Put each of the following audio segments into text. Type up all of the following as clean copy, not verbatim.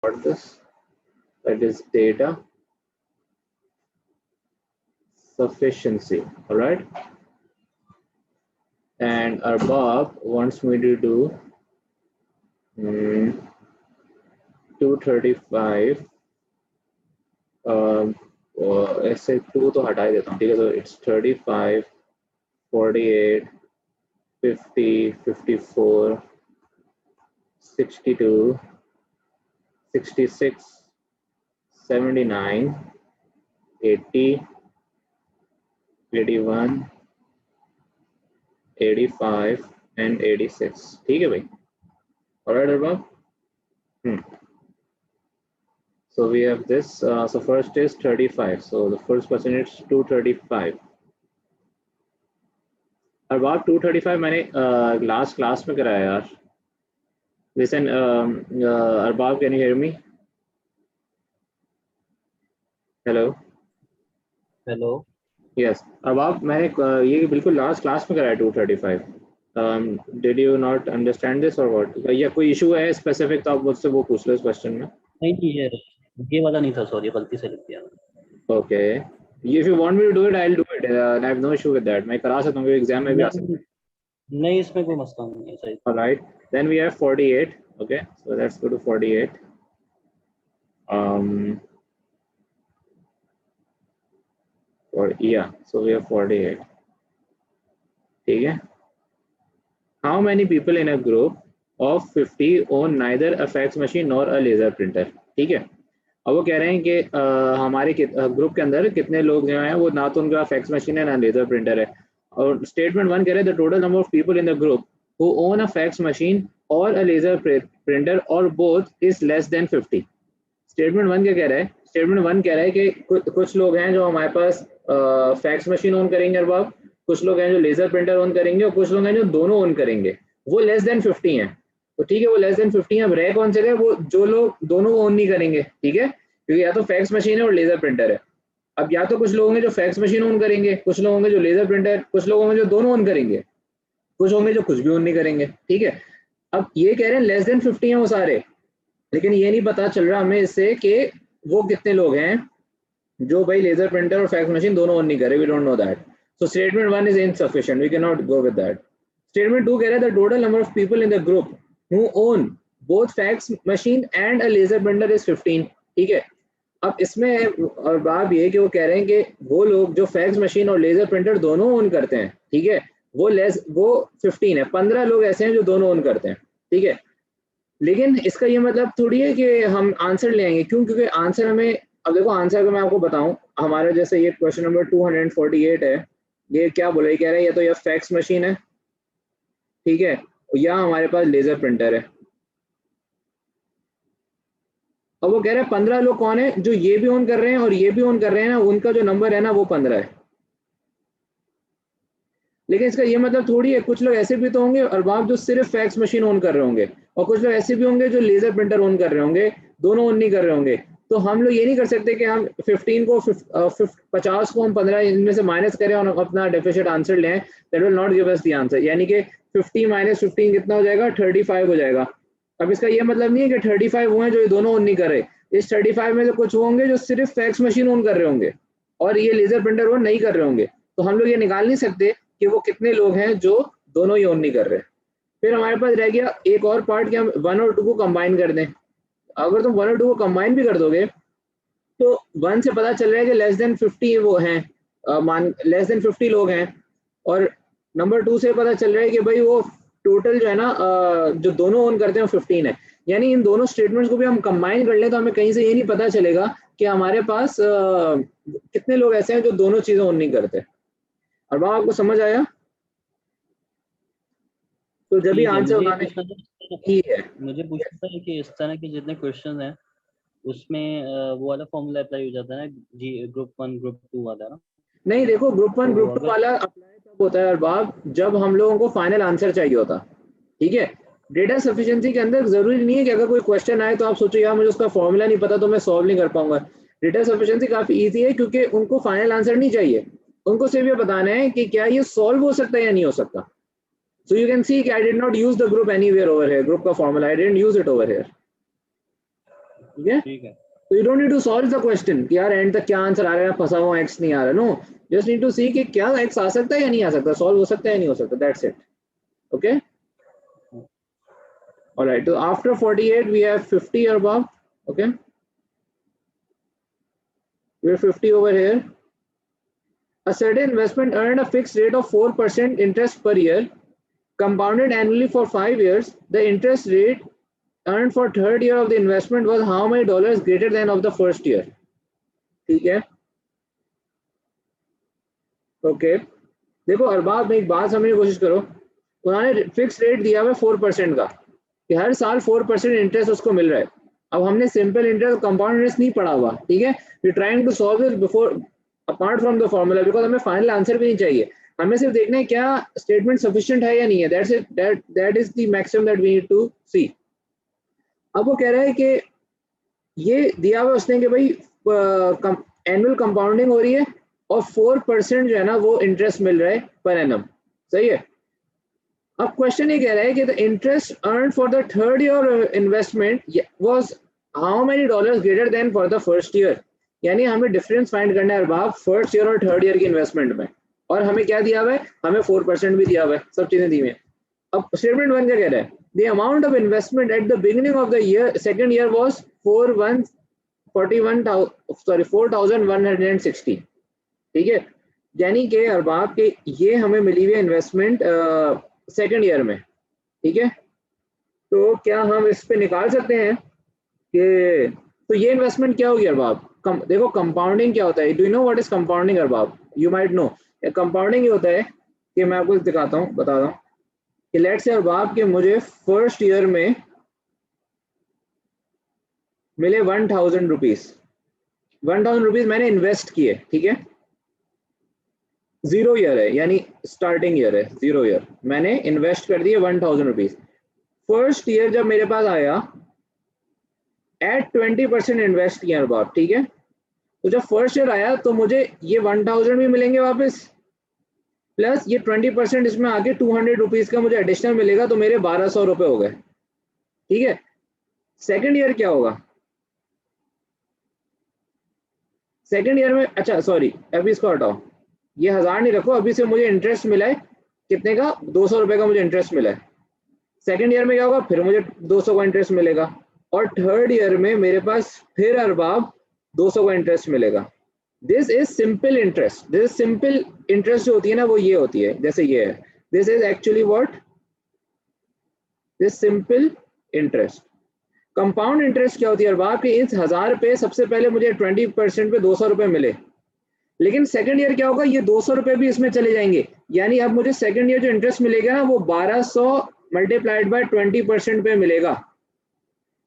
got this. That is data sufficiency. All right. And Arbab wants me to do 235. ऐसे 2 तो हटा ही देता हूँ, ठीक है. तो it's 35, 48, 50, 54, 62, 66, 79, 80, 81, 85 and 86. ठीक है भाई. Alright, Arbab. So we have this. So first is 35. So the first percentage is 235. Arbab 235 मैंने last class में कराया यार. Listen, Arbab, can you hear me? Hello. Hello. Yes. Arbab, मैंने ये बिल्कुल last class में कराया 235. Did you not understand this or what? या कोई issue है specific तो आप मुझसे वो पूछ लो इस question में. नहीं ये वाला नहीं था, सॉरी गलती से लिख दिया. Okay. If you want me to do it, I'll do it. I have no issue with that. मैं करा सकता हूँ, एग्जाम में भी आ सकता है. नहीं, इसमें कोई मसला नहीं है, सही. All right. Then we have 48. Okay. So let's go to 48. So we have 48. ठीक है. How many people in a group of 50 own neither a fax machine nor a laser printer? ठीक है. अब वो कह रहे हैं कि हमारे ग्रुप के अंदर कितने लोग जो हैं वो ना तो उनका फैक्स मशीन है ना लेजर प्रिंटर है. और स्टेटमेंट 1 कह रहे हैं the total number of people in the group who own a fax machine और अ लेजर प्रिंटर और both is less than 50. Statement 1 क्या कह रहा है? स्टेटमेंट 1 कह रहा है कि कुछ लोग हैं जो हमारे पास फैक्स मशीन ओन करेंगे अरबाब, कुछ लोग हैं जो लेजर प्रिंटर ओन करेंगे और कुछ लोग हैं जो दोनों ओन करेंगे. वो लेस देन 50 हैं. तो ठीक है, वो लेस देन 50 है. अब रह कौन से गए? वो जो लोग दोनों ओन नहीं करेंगे. ठीक है, क्योंकि या तो फैक्स मशीन है और लेजर प्रिंटर है. अब या तो कुछ लोग होंगे जो फैक्स मशीन ऑन करेंगे, कुछ लोग होंगे जो लेजर प्रिंटर, कुछ लोग होंगे जो दोनों ऑन करेंगे, कुछ होंगे जो कुछ भी ऑन नहीं करेंगे. ठीक है. अब ये कह रहे हैं लेस देन 50 हैं वो सारे, लेकिन ये नहीं पता चल रहा हमें इससे कि वो कितने लोग हैं जो भाई लेजर प्रिंटर और फैक्स मशीन दोनों ऑन नहीं करे. We don't know that. So statement 1 is insufficient, we can not go with that. Statement 2 कह रहा है the total number of people in the group who own both fax machine and a laser printer is 15. ठीक है. अब इसमें और बात ये कि वो कह रहे हैं कि वो लोग जो फैक्स मशीन और लेजर प्रिंटर दोनों ऑन करते हैं, ठीक है, वो 15 है. 15 लोग ऐसे हैं जो दोनों ऑन करते हैं. ठीक है. लेकिन इसका ये मतलब थोड़ी है कि हम आंसर ले आएंगे. क्यों? क्योंकि आंसर हमें, अब देखो आंसर अगर मैं आपको बताऊं, हमारे जैसे ये क्वेश्चन नंबर 248 है, ये क्या बोला, ये कह रहा है या तो ये फैक्स मशीन है, ठीक है, या हमारे पास लेजर प्रिंटर है. अब वो कह रहे हैं 15 लोग कौन है जो ये भी ऑन कर रहे हैं और ये भी ऑन कर रहे हैं ना, उनका जो नंबर है ना वो 15 है. लेकिन इसका ये मतलब थोड़ी है, कुछ लोग ऐसे भी तो होंगे अरबाब जो सिर्फ फैक्स मशीन ऑन कर रहे होंगे, और कुछ लोग ऐसे भी होंगे जो लेजर प्रिंटर ऑन कर रहे होंगे, दोनों ऑन नहीं कर रहे होंगे. तो हम लोग ये नहीं कर सकते कि हम 15 को 50 को हम 15 इनमें से माइनस करें और अपना डेफिशिएंट आंसर लें. That will not give us the answer. यानी कि 50 माइनस 15 कितना हो जाएगा? 35 हो जाएगा. अब इसका ये मतलब नहीं है कि 35 वो हैं जो ये दोनों ऑन नहीं कर रहे. इस 35 में से कुछ होंगे जो सिर्फ फैक्स मशीन ऑन कर रहे होंगे और ये लेजर प्रिंटर ऑन नहीं कर रहे होंगे. तो हम लोग ये निकाल नहीं सकते कि वो कितने लोग हैं जो दोनों ही ऑन नहीं कर रहे. फिर हमारे पास रह गया एक और पार्ट कि हम 1 और 2 को कंबाइन कर दें. अगर तुम 1 और 2 को कंबाइन भी कर दोगे तो 1 से पता चल रहा है कि लेस देन 50 वो हैं, लेस देन 50 लोग हैं, और नंबर 2 से पता चल रहा है कि भाई वो टोटल जो है ना जो दोनों ऑन करते हैं 15 है. यानी इन दोनों स्टेटमेंट्स को भी हम कंबाइन कर लें तो हमें कहीं से ये नहीं पता चलेगा कि हमारे पास कितने लोग ऐसे हैं जो दोनों चीजें ऑन नहीं करते. और बात आपको समझ आया? तो जब भी आंसर बनाने की है, मुझे पूछना है कि इस तरह के जितने क्वेश्चन हैं उसमें वो वाला फॉर्मूला अप्लाई हो जाता है ना जी, ग्रुप 1 ग्रुप 2 वाला ना? नहीं, देखो ग्रुप 1 ग्रुप 2 वाला अप्लाई तब होता है अरबाब जब हम लोगों को फाइनल आंसर चाहिए होता. ठीक है. डेटा सफिशिएंसी के अंदर जरूरी नहीं है कि अगर कोई क्वेश्चन आए तो आप सोचो यार मुझे उसका फॉर्मूला नहीं पता तो मैं सॉल्व नहीं कर पाऊंगा. डेटा सफिशिएंसी काफी इजी है क्योंकि उनको फाइनल आंसर नहीं चाहिए, उनको सिर्फ ये बताना है कि क्या ये सॉल्व हो सकता है या नहीं हो सकता. सो यू कैन सी कि I did not use the group anywhere over here. Group का formula I didn't use it over here. ठीक है, ठीक है। तो you don't need to solve the question कि यार एंड तक क्या आंसर आ रहा है, फंसा हुआ एक्स नहीं आ रहा, नो, जस्ट नीड टू सी कि क्या एक्स आ सकता है या नहीं आ सकता, सॉल्व हो सकता है या नहीं हो सकता, दैट्स इट। ओके, ऑलराइट, तो after 48 we have 50 or above. Okay, we have 50 over here. A certain investment earned a fixed rate of 4% interest per year, compounded annually for 5 years. The interest rate earned for third year of the investment was how many dollars greater than of the first year? ठीक है, okay, देखो अरबाब में एक बात समझने की कोशिश करो, उन्होंने फिक्स रेट दिया हुआ 4% का कि हर साल 4% इंटरेस्ट उसको मिल रहा है। अब हमने सिंपल इंटरेस्ट कंपाउंड इंटरेस्ट नहीं पढ़ा हुआ, ठीक है, we trying to solve this before apart from the formula, because हमें फाइनल आंसर भी नहीं चाहिए, हमें सिर्फ देखना है क्या स्टेटमेंट सफिशिएंट है या नहीं है, that's it, that is the maximum that we need to see. अब वो कह रहा है कि ये दिया हुआ उसने कि भाई एनुअल कंपाउंडिंग हो रही है और 4% जो है ना वो इंटरेस्ट मिल रहा है पर एनम, सही है। अब क्वेश्चन ये कह रहा है कि the interest earn for the third year investment was how many dollars greater than for the first year, यानी हमें डिफरेंस फाइंड करना है अरबाब फर्स्ट ईयर और थर्ड ईयर की इन्वेस्टमेंट में, और हमें क्या दिया हुआ है, हमें 4% भी दिया हुआ है, सब चीजें दी हुई हैं। अब स्टेटमेंट 1 क्या कह रहा है, the amount of investment at the beginning of the year second year was 4160, ठीक है, यानी कि अरबाब के ये हमें मिली हुई इन्वेस्टमेंट सेकंड ईयर में, ठीक है, तो क्या हम इस पे निकाल सकते हैं कि तो ये इन्वेस्टमेंट क्या होगी अरबाब, देखो कंपाउंडिंग क्या होता है, do you know what is compounding Arbab, you might know, compounding ये होता है कि मैं आपको दिखाता हूँ, बता रहा हूँ कि लेट्स से अरबाब के मुझे फर्स्ट ईयर में मिले 1000 रुपीज, 1000 रुपीज मैंने इन्वेस्ट किए, ठीक है, 0 ईयर है यानी स्टार्टिंग ईयर है, 0 ईयर मैंने इन्वेस्ट कर दिए 1000 रुपीज, फर्स्ट ईयर जब मेरे पास आया एट 20% इन्वेस्ट किया अरबाब, ठीक है, तो जब फर्स्ट ईयर आया तो मुझे ये 1000 भी मिलेंगे वापस, प्लस ये 20% इसमें आके 200 रुपीज का मुझे एडिशनल मिलेगा, तो मेरे 1200 रुपए हो गए, ठीक है। सेकंड ईयर क्या होगा, सेकंड ईयर में, अच्छा सॉरी अभी इसको हटाओ, ये 1000 नहीं रखो, अभी से मुझे इंटरेस्ट मिला है कितने का, 200 रुपए का मुझे इंटरेस्ट मिला है, सेकंड ईयर में क्या होगा, फिर मुझे 200 का इंटरेस्ट मिलेगा, और थर्ड ईयर में मेरे पास फिर अरबाब 200 का इंटरेस्ट मिलेगा। This is simple interest, this simple interest जो होती है ना वो ये होती है, जैसे ये है, this is actually what, this simple interest. Compound interest क्या होती है अरबाब के, इस 1000 पे सबसे पहले मुझे 20% पे 200 रुपए मिले, लेकिन सेकंड ईयर क्या होगा, ये 200 रुपए भी इसमें चले जाएंगे, यानी अब मुझे सेकंड ईयर जो इंटरेस्ट मिलेगा ना वो 1200 मल्टीप्लाइड बाय 20% पे मिलेगा,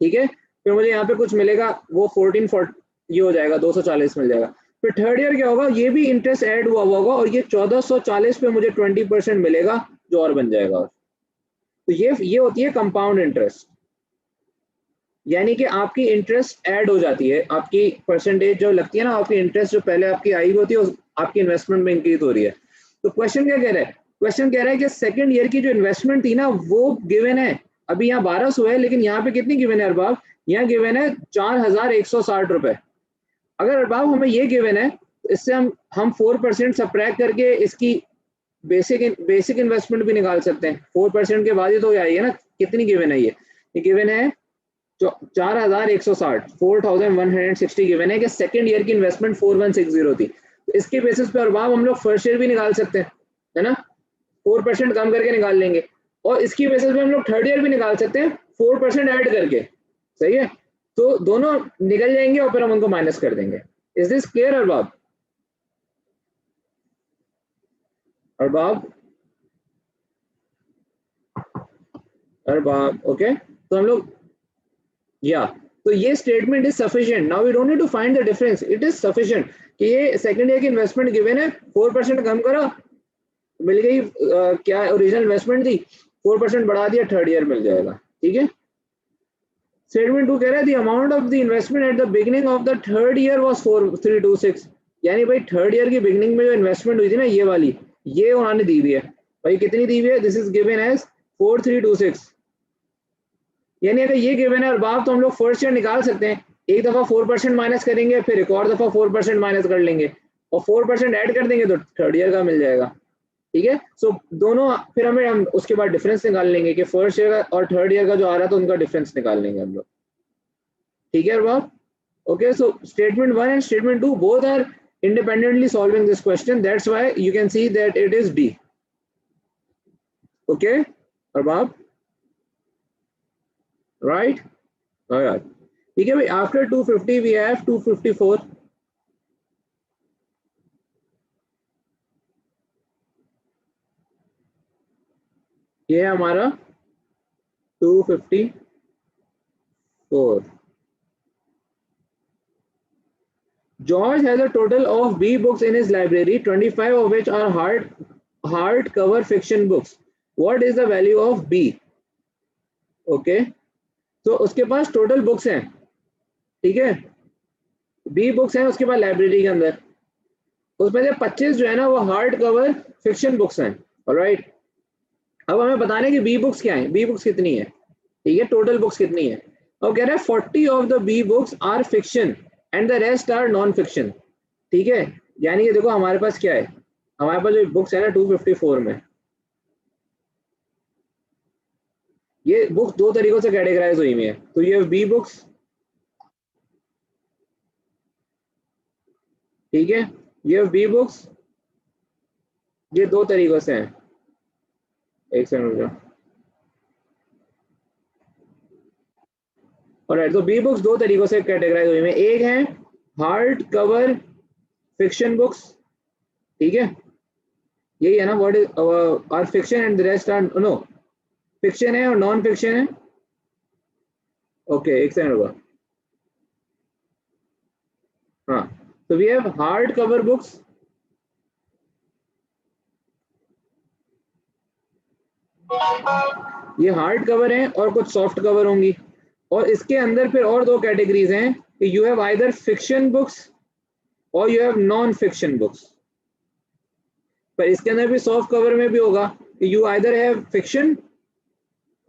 ठीक है, फिर मुझे यहाँ पे कुछ मिलेगा वो 1440 ये हो जाएगा, 240 मिल जाएगा, फिर थर्ड ईयर क्या होगा, ये भी इंटरेस्ट ऐड हुआ होगा और ये 1440 पे मुझे 20% मिलेगा जो और बन जाएगा, तो ये होती है कंपाउंड इंटरेस्ट, यानी कि आपकी इंटरेस्ट ऐड हो जाती है, आपकी परसेंटेज जो लगती है ना, आपकी इंटरेस्ट जो पहले आपकी आई होती है आपकी इन्वेस्टमेंट में इंक्रीज हो रही है। तो क्वेश्चन क्या कह रहा है, क्वेश्चन कह रहा है कि सेकंड ईयर की जो इन्वेस्टमेंट थी ना वो गिवन है, अभी यहाँ 1200 है, लेकिन यहाँ पे कितनी गिवन है अरबाब, यहाँ गिवन है 4160 रुपए। अगर अरबाब हमें ये गिवन है तो इससे हम 4% सब्ट्रैक्ट करके इसकी बेसिक इन्वेस्टमेंट भी निकाल सकते हैं, 4% के बाद ही तो आई है ना, कितनी गिवन है, ये गिवन है 4160, 4160 गिवन है कि सेकंड ईयर की इन्वेस्टमेंट 4160 थी, तो इसके बेसिस पे अरबाब हम लोग फर्स्ट ईयर भी निकाल सकते हैं, है ना, 4% कम करके निकाल लेंगे, और इसकी बेसिस पे हम लोग थर्ड ईयर भी निकाल सकते हैं 4% ऐड करके, सही है, तो दोनों निकल जाएंगे और फिर हम उनको माइनस कर देंगे। Is this clear Arbab, Arbab Arbab okay, तो हम लोग या तो ये statement is sufficient, now we don't need to find the difference, it is sufficient कि ये सेकंड ईयर की इन्वेस्टमेंट गिवन है, 4% कम करो मिल गई, क्या ओरिजिनल इन्वेस्टमेंट थी 4% बढ़ा दिया, थर्ड ईयर मिल जाएगा, ठीक है। स्टेटमेंट 2 कह रहा है the amount of the investment at the beginning of the third year was 4326, यानी भाई थर्ड ईयर की बिगिनिंग में जो इन्वेस्टमेंट हुई थी ना ये वाली, ये उन्होंने दी हुई है, भाई कितनी दी हुई है, दिस इज गिवन एज 4326, यानी अगर ये गिवन है अरबाब तो हम लोग फर्स्ट ईयर निकाल सकते हैं, एक दफा 4% माइनस करेंगे, फिर एक और दफा 4% माइनस कर लेंगे और 4% ऐड कर देंगे तो थर्ड ईयर का मिल जाएगा। ठीक है, सो दोनों फिर हम उसके बाद डिफरेंस निकाल लेंगे कि फर्स्ट ईयर और थर्ड ईयर का जो आ रहा था उनका डिफरेंस निकाल लेंगे हम लोग। ठीक है बाब? Okay, so statement 1 and statement 2 both are independently solving this question. That's why you can see that it is D. Okay, Arbab? Right? Oh, yeah. Okay, after 250 we have 254. ये है हमारा 254. George has a total of B books in his library, 25 of which are hardcover fiction books. What is the value of B? Okay, तो उसके पास total books हैं, ठीक है, B books हैं उसके पास लाइब्रेरी के अंदर, उसमें से 25 जो है ना वो हार्ड कवर फिक्शन बुक्स हैं। ऑलराइट, अब हमें बताना है कि B बुक्स क्या है, B बुक्स कितनी है, ठीक है, टोटल बुक्स कितनी है। अब कह रहा है 40 of the B books are fiction and the rest are non fiction. ठीक है, यानी कि देखो हमारे पास क्या है, हमारे पास जो बुक्स है ना 254 में, ये बुक्स दो तरीकों से कैटेगराइज हुई हुई है। तो ये बी बुक्स, ठीक है, ये बी बुक्स, ये दो तरीकों से हैं। एक सेकंड, ऑलराइट, तो बी बुक्स दो तरीकों से कैटेगराइज हुई हुई है। एक है हार्ड कवर फिक्शन बुक्स, ठीक है, यही है ना, what is are fiction and the rest are no, fiction है और नॉन फिक्शन है। ओके, एक सेकंड होगा, हाँ, तो we have hard cover books, ये हार्ड कवर हैं और कुछ सॉफ्ट कवर होंगी, और इसके अंदर फिर और दो कैटेगरीज हैं कि you have either fiction books और you have non fiction books. पर इसके अंदर भी सॉफ्ट कवर में भी होगा कि यू आइदर हैव फिक्शन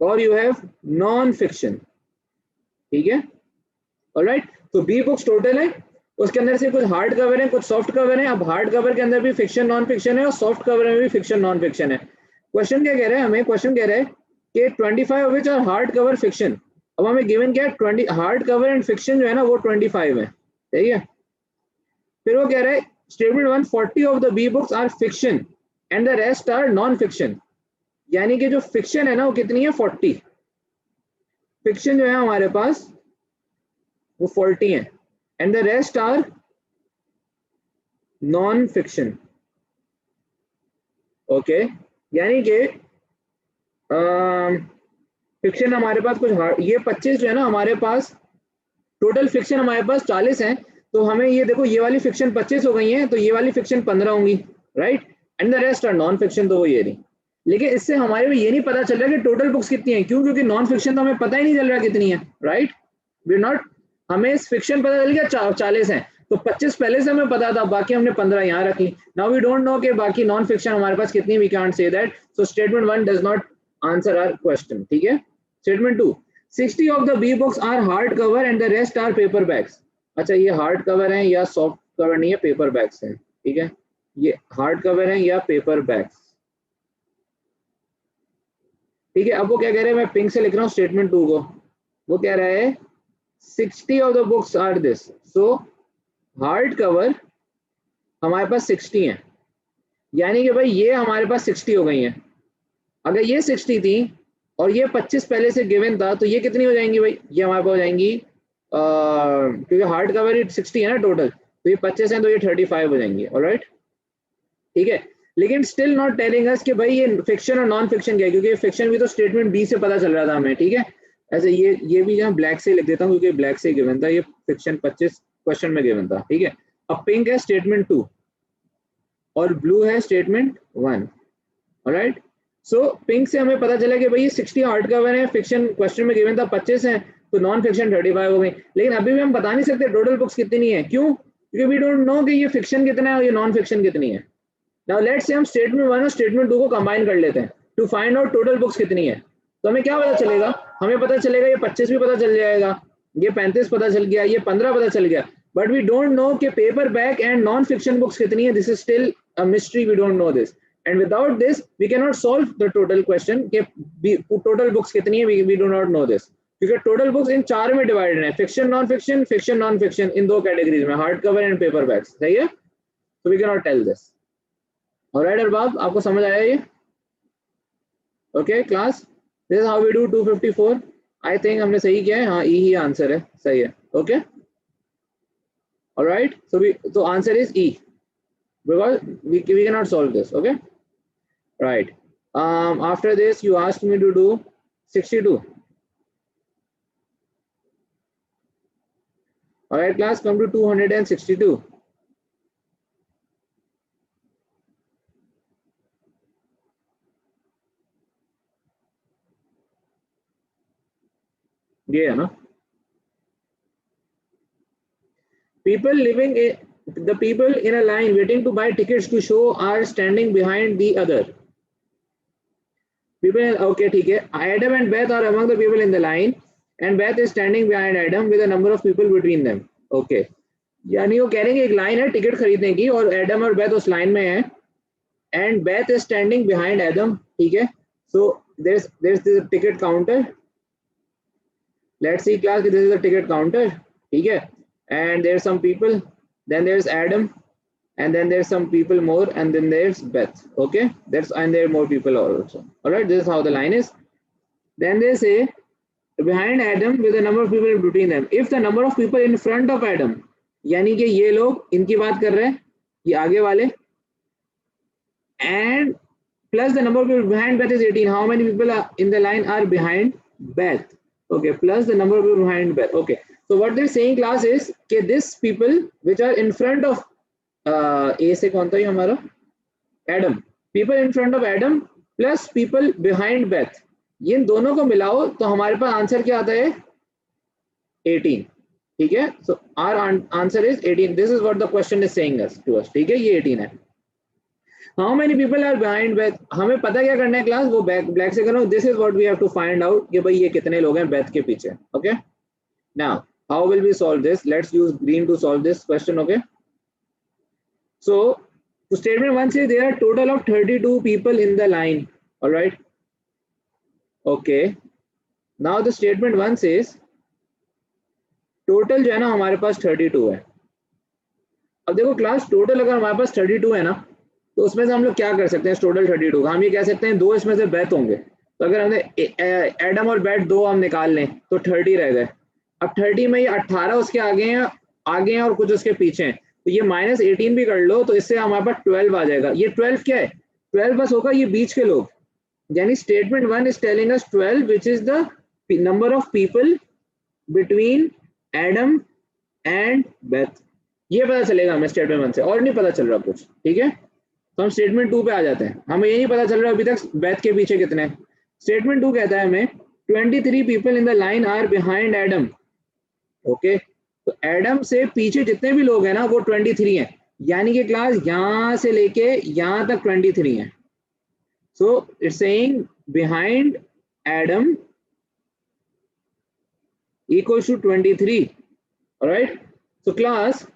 और यू हैव नॉन फिक्शन। ठीक है, ऑलराइट, तो बी बुक्स टोटल है, उसके अंदर से कुछ हार्ड कवर है कुछ सॉफ्ट कवर है। अब हार्ड कवर के अंदर भी फिक्शन नॉन फिक्शन है और सॉफ्ट कवर में भी फिक्शन नॉन फिक्शन है। क्वेश्चन क्या कह रहा है हमें, क्वेश्चन कह रहा है कि 25 of which are hard cover fiction. अब हमें गिवन क्या है, 20 हार्ड कवर एंड फिक्शन जो है ना वो 25 है, सही है। फिर वो कह रहा है statement 1, 40 of the B books are fiction and the rest are non fiction, यानी कि जो फिक्शन है ना वो कितनी है, 40। फिक्शन जो है हमारे पास वो 40 है and the rest are non fiction. Okay, यानी कि फिक्शन हमारे पास कुछ ये 25 जो है ना हमारे पास, टोटल फिक्शन हमारे पास 40 है, तो हमें ये देखो ये वाली फिक्शन 25 हो गई है तो ये वाली फिक्शन 15 होंगी, right, and the rest are non fiction, तो वो ये नहीं। लेकिन इससे हमारे को ये नहीं पता चल रहा कि टोटल बुक्स कितनी है, क्यों, क्योंकि नॉन फिक्शन तो हमें पता ही नहीं चल रहा कितनी है, राइट, वी नॉट, हमें फिक्शन पता चल गया 40 है, तो 25 पहले से हमें पता था, बाकी हमने 15 यहाँ रख ली। नाउ वी डोंट नो कि बाकी नॉन फिक्शन हमारे पास कितनी, we can't say that, so statement 1 does not answer our question. ठीक है, statement 2, 60 of the B books are hard cover and the rest are paperbacks. अच्छा, ये hard cover है या सॉफ्ट कवर नहीं है, पेपर बैग्स हैं, ठीक है, ये हार्ड कवर है या पेपर बैग्स, ठीक है। अब वो क्या कह रहे हैं, मैं पिंक से लिख रहा हूँ स्टेटमेंट 2 को, वो कह रहा है 60 of the books are this, so hard cover हमारे पास 60 है, यानी कि भाई ये हमारे पास 60 हो गई हैं। अगर ये 60 थी और ये 25 पहले से गिवन था तो ये कितनी हो जाएंगी भाई, ये हमारे पास हो जाएंगी क्योंकि हार्ड कवर ही 60 है ना टोटल, तो ये 25 है तो ये 35 हो जाएंगी, ऑलराइट, ठीक है। लेकिन स्टिल नॉट टेलिंग अस कि भाई ये फिक्शन और नॉन फिक्शन क्या है, क्योंकि फिक्शन भी तो स्टेटमेंट बी से पता चल रहा था हमें, ठीक है। ऐसे ये भी यहाँ ब्लैक से लिख देता हूँ क्योंकि ब्लैक से गिवन था, ये फिक्शन 25 क्वेश्चन में गिवन था, ठीक है। अब पिंक है स्टेटमेंट 2 और ब्लू है स्टेटमेंट 1, ऑलराइट। सो पिंक से हमें पता चला कि भाई ये 60 हार्ड कवर है, फिक्शन क्वेश्चन में गिवन था 25 है, तो नॉन फिक्शन 35 हो गई। लेकिन अभी भी हम बता नहीं सकते टोटल बुक्स कितनी है, क्यों, क्योंकि वी डोंट नो कि ये फिक्शन कितना है और ये नॉन फिक्शन कितनी है। नाउ लेट्स से हम स्टेटमेंट 1 और स्टेटमेंट 2 को कंबाइन कर लेते हैं to find out total books कितनी है। तो हमें क्या पता चलेगा, हमें पता चलेगा ये 25 भी पता चल जाएगा ये 35 पता चल गया, ये 15 पता चल गया, बट वी डोंट नो कि paperback and non fiction books कितनी है. This is still a mystery, we don't know this, and without this we can not solve the total question कि टोटल बुक्स कितनी है. We do not know this, क्योंकि total books इन 4 में divided है, fiction non fiction, fiction non fiction, इन 2 categories में, hard cover and paperbacks. सही है, so we cannot tell this. Alright Arbab, आपको समझ आया ये? Okay class, this is how we do 254. I think हमने सही किया है, हाँ E ही आंसर है, सही है. Okay, alright, so answer is E because we cannot solve this. Okay, right. After this you asked me to do 62. Alright class, come to 262. ये है ना, people living in the people in a line waiting to buy tickets to show are standing behind the other people. Okay, ठीक है. Adam and Beth are among the people in the line and Beth is standing behind Adam with a number of people between them. Okay, यानी वो कह रहे हैं एक line है ticket खरीदने की और एडम और बेथ उस लाइन में है and Beth is standing behind Adam. ठीक है, so there is the ticket counter. Let's see class, this is the ticket counter. ठीक है, and there's some people, then there's Adam, and then there's some people more, and then there's Beth. Okay, and there are more people also. All right, this is how the line is. Then they say behind Adam with a number of people in between them. If the number of people in front of Adam, यानी कि ये लोग इनकी बात कर रहे हैं, ये आगे वाले, and plus the number of people behind Beth is 18. How many people are in the line are behind Beth? Okay, plus the number of people behind Beth. Okay, so what they're saying class is कि this people which are in front of A से कौन था ये हमारा Adam, people in front of Adam plus people behind Beth, ये इन दोनों को मिलाओ तो हमारे पास आंसर क्या आता है 18. ठीक है, so our answer is 18. This is what the question is saying us to us. ठीक है, ये 18 है. How many people are behind Beth? हमें पता क्या करना है क्लास, वो ब्लैक से करो. This is what we have to find out कि भाई ये कितने लोग हैं Beth के पीछे. Okay, now how will we solve this? Let's use green to solve this question. Okay, so statement 1 says there are total of 32 people in the line. All right, okay, now the statement 1 says total जो है ना हमारे पास 32 है. अब देखो class, total अगर हमारे पास 32 है ना तो उसमें से हम लोग क्या कर सकते हैं, टोटल 32 हम ये कह सकते हैं 2 इसमें से बेथ होंगे. तो अगर हमने एडम और बेथ 2 हम निकाल लें तो 30 रह गए. अब 30 में ये 18 उसके आगे हैं और कुछ उसके पीछे हैं, तो ये -18 भी कर लो तो इससे हमारे पास 12 आ जाएगा. ये 12 क्या है, 12 बस होगा ये बीच के लोग, यानी statement 1 is telling us 12 which is the number of people between Adam and Beth. ये पता चलेगा हमें स्टेटमेंट 1 से, और नहीं पता चल रहा कुछ. ठीक है, तो हम स्टेटमेंट 2 पे आ जाते हैं. हमें ये नहीं पता चल रहा अभी तक बेथ के पीछे कितने. स्टेटमेंट 2 कहता है हमें 23 people in the line are behind Adam. Okay, तो एडम से पीछे जितने भी लोग हैं ना वो 23 हैं, यानी कि क्लास यहां से लेके यहां तक 23 हैं. So it's saying behind Adam equals to 23. Alright, so class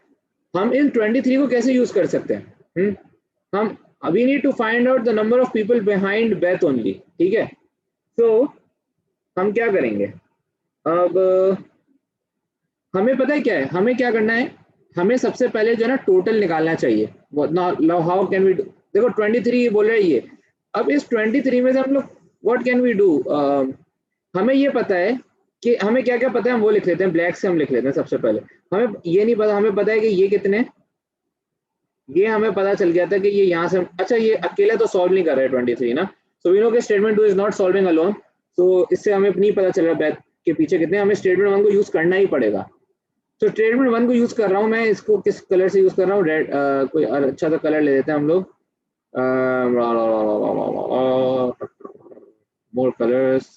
हम इन 23 को कैसे यूज कर सकते हैं. हम अभी need to find out the number of people behind Beth only. ठीक है, सो हम क्या करेंगे, अब हमें पता है क्या है, हमें क्या करना है, हमें सबसे पहले जो है ना टोटल निकालना चाहिए. हाउ कैन वी डू, देखो 23 बोल रहे हैं ये. अब इस 23 में से हम लोग व्हाट कैन वी डू, हमें ये पता है कि हमें क्या क्या पता है, हम वो लिख लेते हैं, ब्लैक से हम लिख लेते हैं. सबसे पहले हमें ये नहीं पता, हमें पता है कि ये कितने, ये हमें पता चल गया था कि ये यहाँ से, अच्छा ये अकेले तो सॉल्व नहीं कर रहे 23 ना. सो वी नो कि statement 2 is not solving alone, तो इससे हमें नहीं पता चल रहा बैथ के पीछे कितने. हमें स्टेटमेंट 1 को यूज करना ही पड़ेगा. तो स्टेटमेंट 1 को यूज कर रहा हूँ मैं, इसको किस कलर से यूज कर रहा हूँ, रेड, कोई अच्छा सा कलर ले लेते हैं हम लोग, more colours,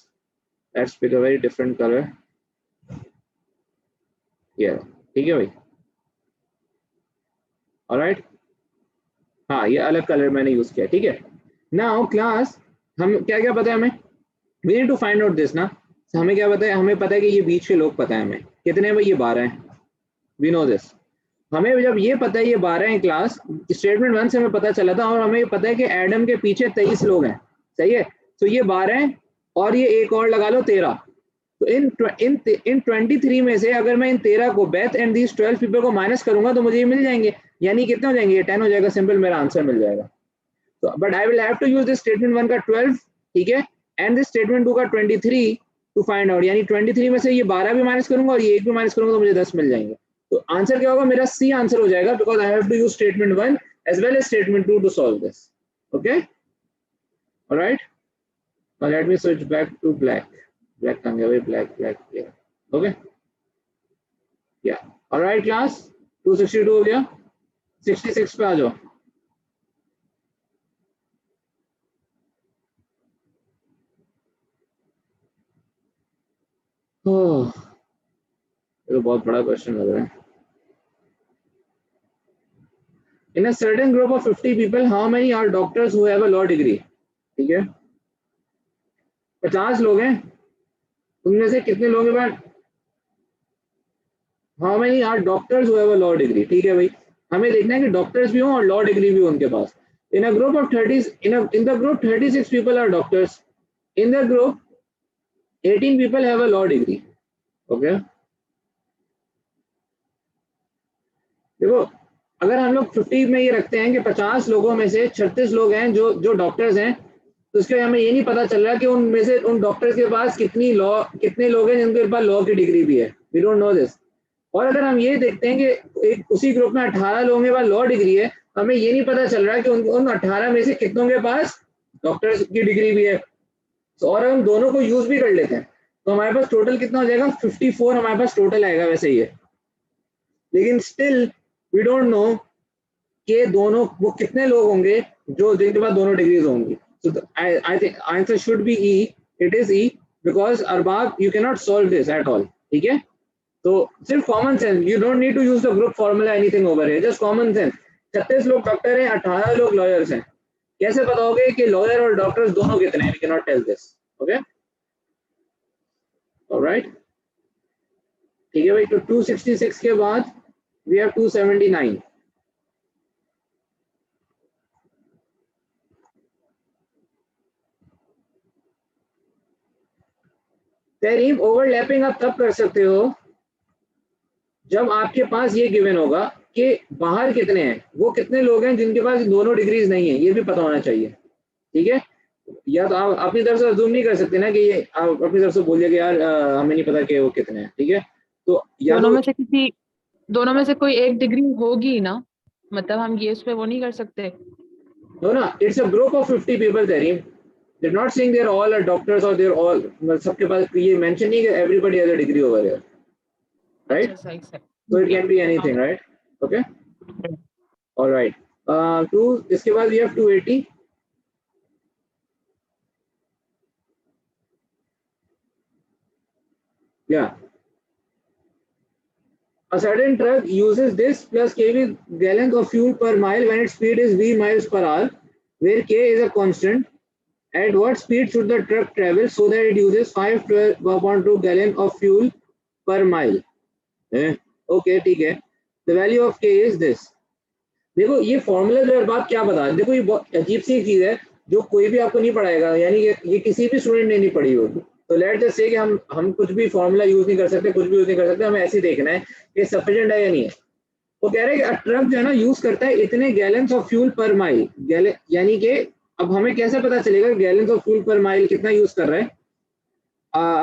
let's pick a very different colour. ये ठीक है भाई, ऑलराइट, हाँ ये अलग कलर मैंने यूज किया. ठीक है, नाउ क्लास हम क्या क्या पता है हमें, we need to find out this ना. हमें क्या पता है, हमें पता है कि ये बीच के लोग पता है हमें कितने हैं भाई, ये 12 हैं, वी नो दिस। हमें जब ये पता है ये 12 है क्लास, स्टेटमेंट 1 से हमें पता चला था, और हमें पता है कि एडम के पीछे 23 लोग हैं, सही है। तो ये 12 है और ये एक और लगा लो 13। तो इन 23 में से अगर मैं इन 13 को बेथ एंड दीज 12 पीपल को माइनस करूंगा तो मुझे ये मिल जाएंगे, यानी कितने हो जाएंगे, ये 10 हो जाएगा, सिंपल मेरा आंसर मिल जाएगा। तो but I will have to use this statement 1 का 12, ठीक है, एंड दिस स्टेटमेंट 2 का 23 टू फाइंड आउट, यानी 23 में से ये 12 भी माइनस करूंगा और ये एक भी माइनस करूंगा तो मुझे 10 मिल जाएंगे। तो आंसर क्या होगा, मेरा सी आंसर हो जाएगा, because I have to use statement 1 as well as statement 2 to solve this. Okay, alright, now let me switch back to black. Black कहाँ गया भाई, black here. Okay, yeah, alright class, 262 हो गया, 66 पे आ जाओ। ये तो बहुत बड़ा क्वेश्चन लग रहा है। In a certain group of 50 people, how many are doctors who have a law degree? ठीक है, 50 लोग हैं, उनमें से कितने लोग हैं भाई, how many are doctors who have a law degree? ठीक है भाई, हमें देखना है कि डॉक्टर्स भी हों और लॉ डिग्री भी हो उनके पास। In a group of 30, in the group 36 people are doctors. In the group 18 people have a law degree. Okay, देखो अगर हम लोग 50 में ये रखते हैं कि 50 लोगों में से 36 लोग हैं जो डॉक्टर्स हैं, तो इसके हमें ये नहीं पता चल रहा कि उनमें से उन डॉक्टर्स के पास कितने लोग हैं जिनके पास लॉ की डिग्री भी है, वी डोंट नो दिस। और अगर हम ये देखते हैं कि एक उसी ग्रुप में 18 लोगों के पास लॉ डिग्री है, हमें ये नहीं पता चल रहा कि उन 18 में से कितनों के पास डॉक्टर्स की डिग्री भी है। तो और हम दोनों को यूज भी कर लेते हैं तो हमारे पास टोटल कितना हो जाएगा, 54 हमारे पास टोटल आएगा वैसे ही है, लेकिन स्टिल वी डोंट नो कि दोनों वो कितने लोग होंगे जो जिनके पास दोनों डिग्रीज होंगी। So I think answer should be E, it is E, because Arbab you can not solve this at all, ठीक है। तो सिर्फ common sense, you don't need to use the group formula anything over here, just common sense. 36 लोग doctor हैं, 18 लोग lawyers हैं, कैसे पता होगे कि लॉयर और डॉक्टर्स दोनों कितने हैं, we can not tell this. Okay, alright, ठीक है भाई। तो 266 के बाद वी हैव 279। तहरीम ओवरलैपिंग आप तब कर सकते हो जब आपके पास ये गिवन होगा कि बाहर कितने हैं, वो कितने लोग हैं जिनके पास दोनों डिग्रीज नहीं है, ये भी पता होना चाहिए, ठीक है। या तो आप अपनी तरफ से अज्यूम नहीं कर सकते ना कि ये आप अपनी तरफ से बोलिए कि यार हमें नहीं पता कि वो कितने हैं, ठीक है। तो या दोनों तो में से कोई एक डिग्री होगी ना, मतलब हम ये उस पे वो नहीं कर सकते। नो ना, it's a group of 50 people Tahreem, they're not saying they're all are doctors or they're all, सबके पास ये मेंशन नहीं कि everybody has a degree over here, right? अच्छा सही सही, So it ठीक है। can be anything, right? Okay, all right. Two, इसके बाद we have 280. Yeah, a certain truck uses this plus kV gallons of fuel per mile when its speed is v miles per hour, where k is a constant. At what speed should the truck travel so that it uses 512.2 gallon of fuel per mile? Okay, ठीक है। The value of k is this. देखो ये formula जो है बात क्या बता रहा है, देखो ये बहुत अजीब सी चीज है जो कोई भी आपको नहीं पढ़ाएगा, यानी ये किसी भी स्टूडेंट ने नहीं पढ़ी होगी। तो लेट्स जस्ट से कि हम कुछ भी फॉर्मूला यूज नहीं कर सकते, कुछ भी यूज नहीं कर सकते, हमें ऐसे ही देखना है कि सफिशिएंट है या नहीं है। वो कह रहे हैं कि ट्रक जो है ना यूज करता है इतने gallons of fuel per mile, यानी कि अब हमें कैसे पता चलेगा gallons of fuel per mile कितना यूज कर रहा है।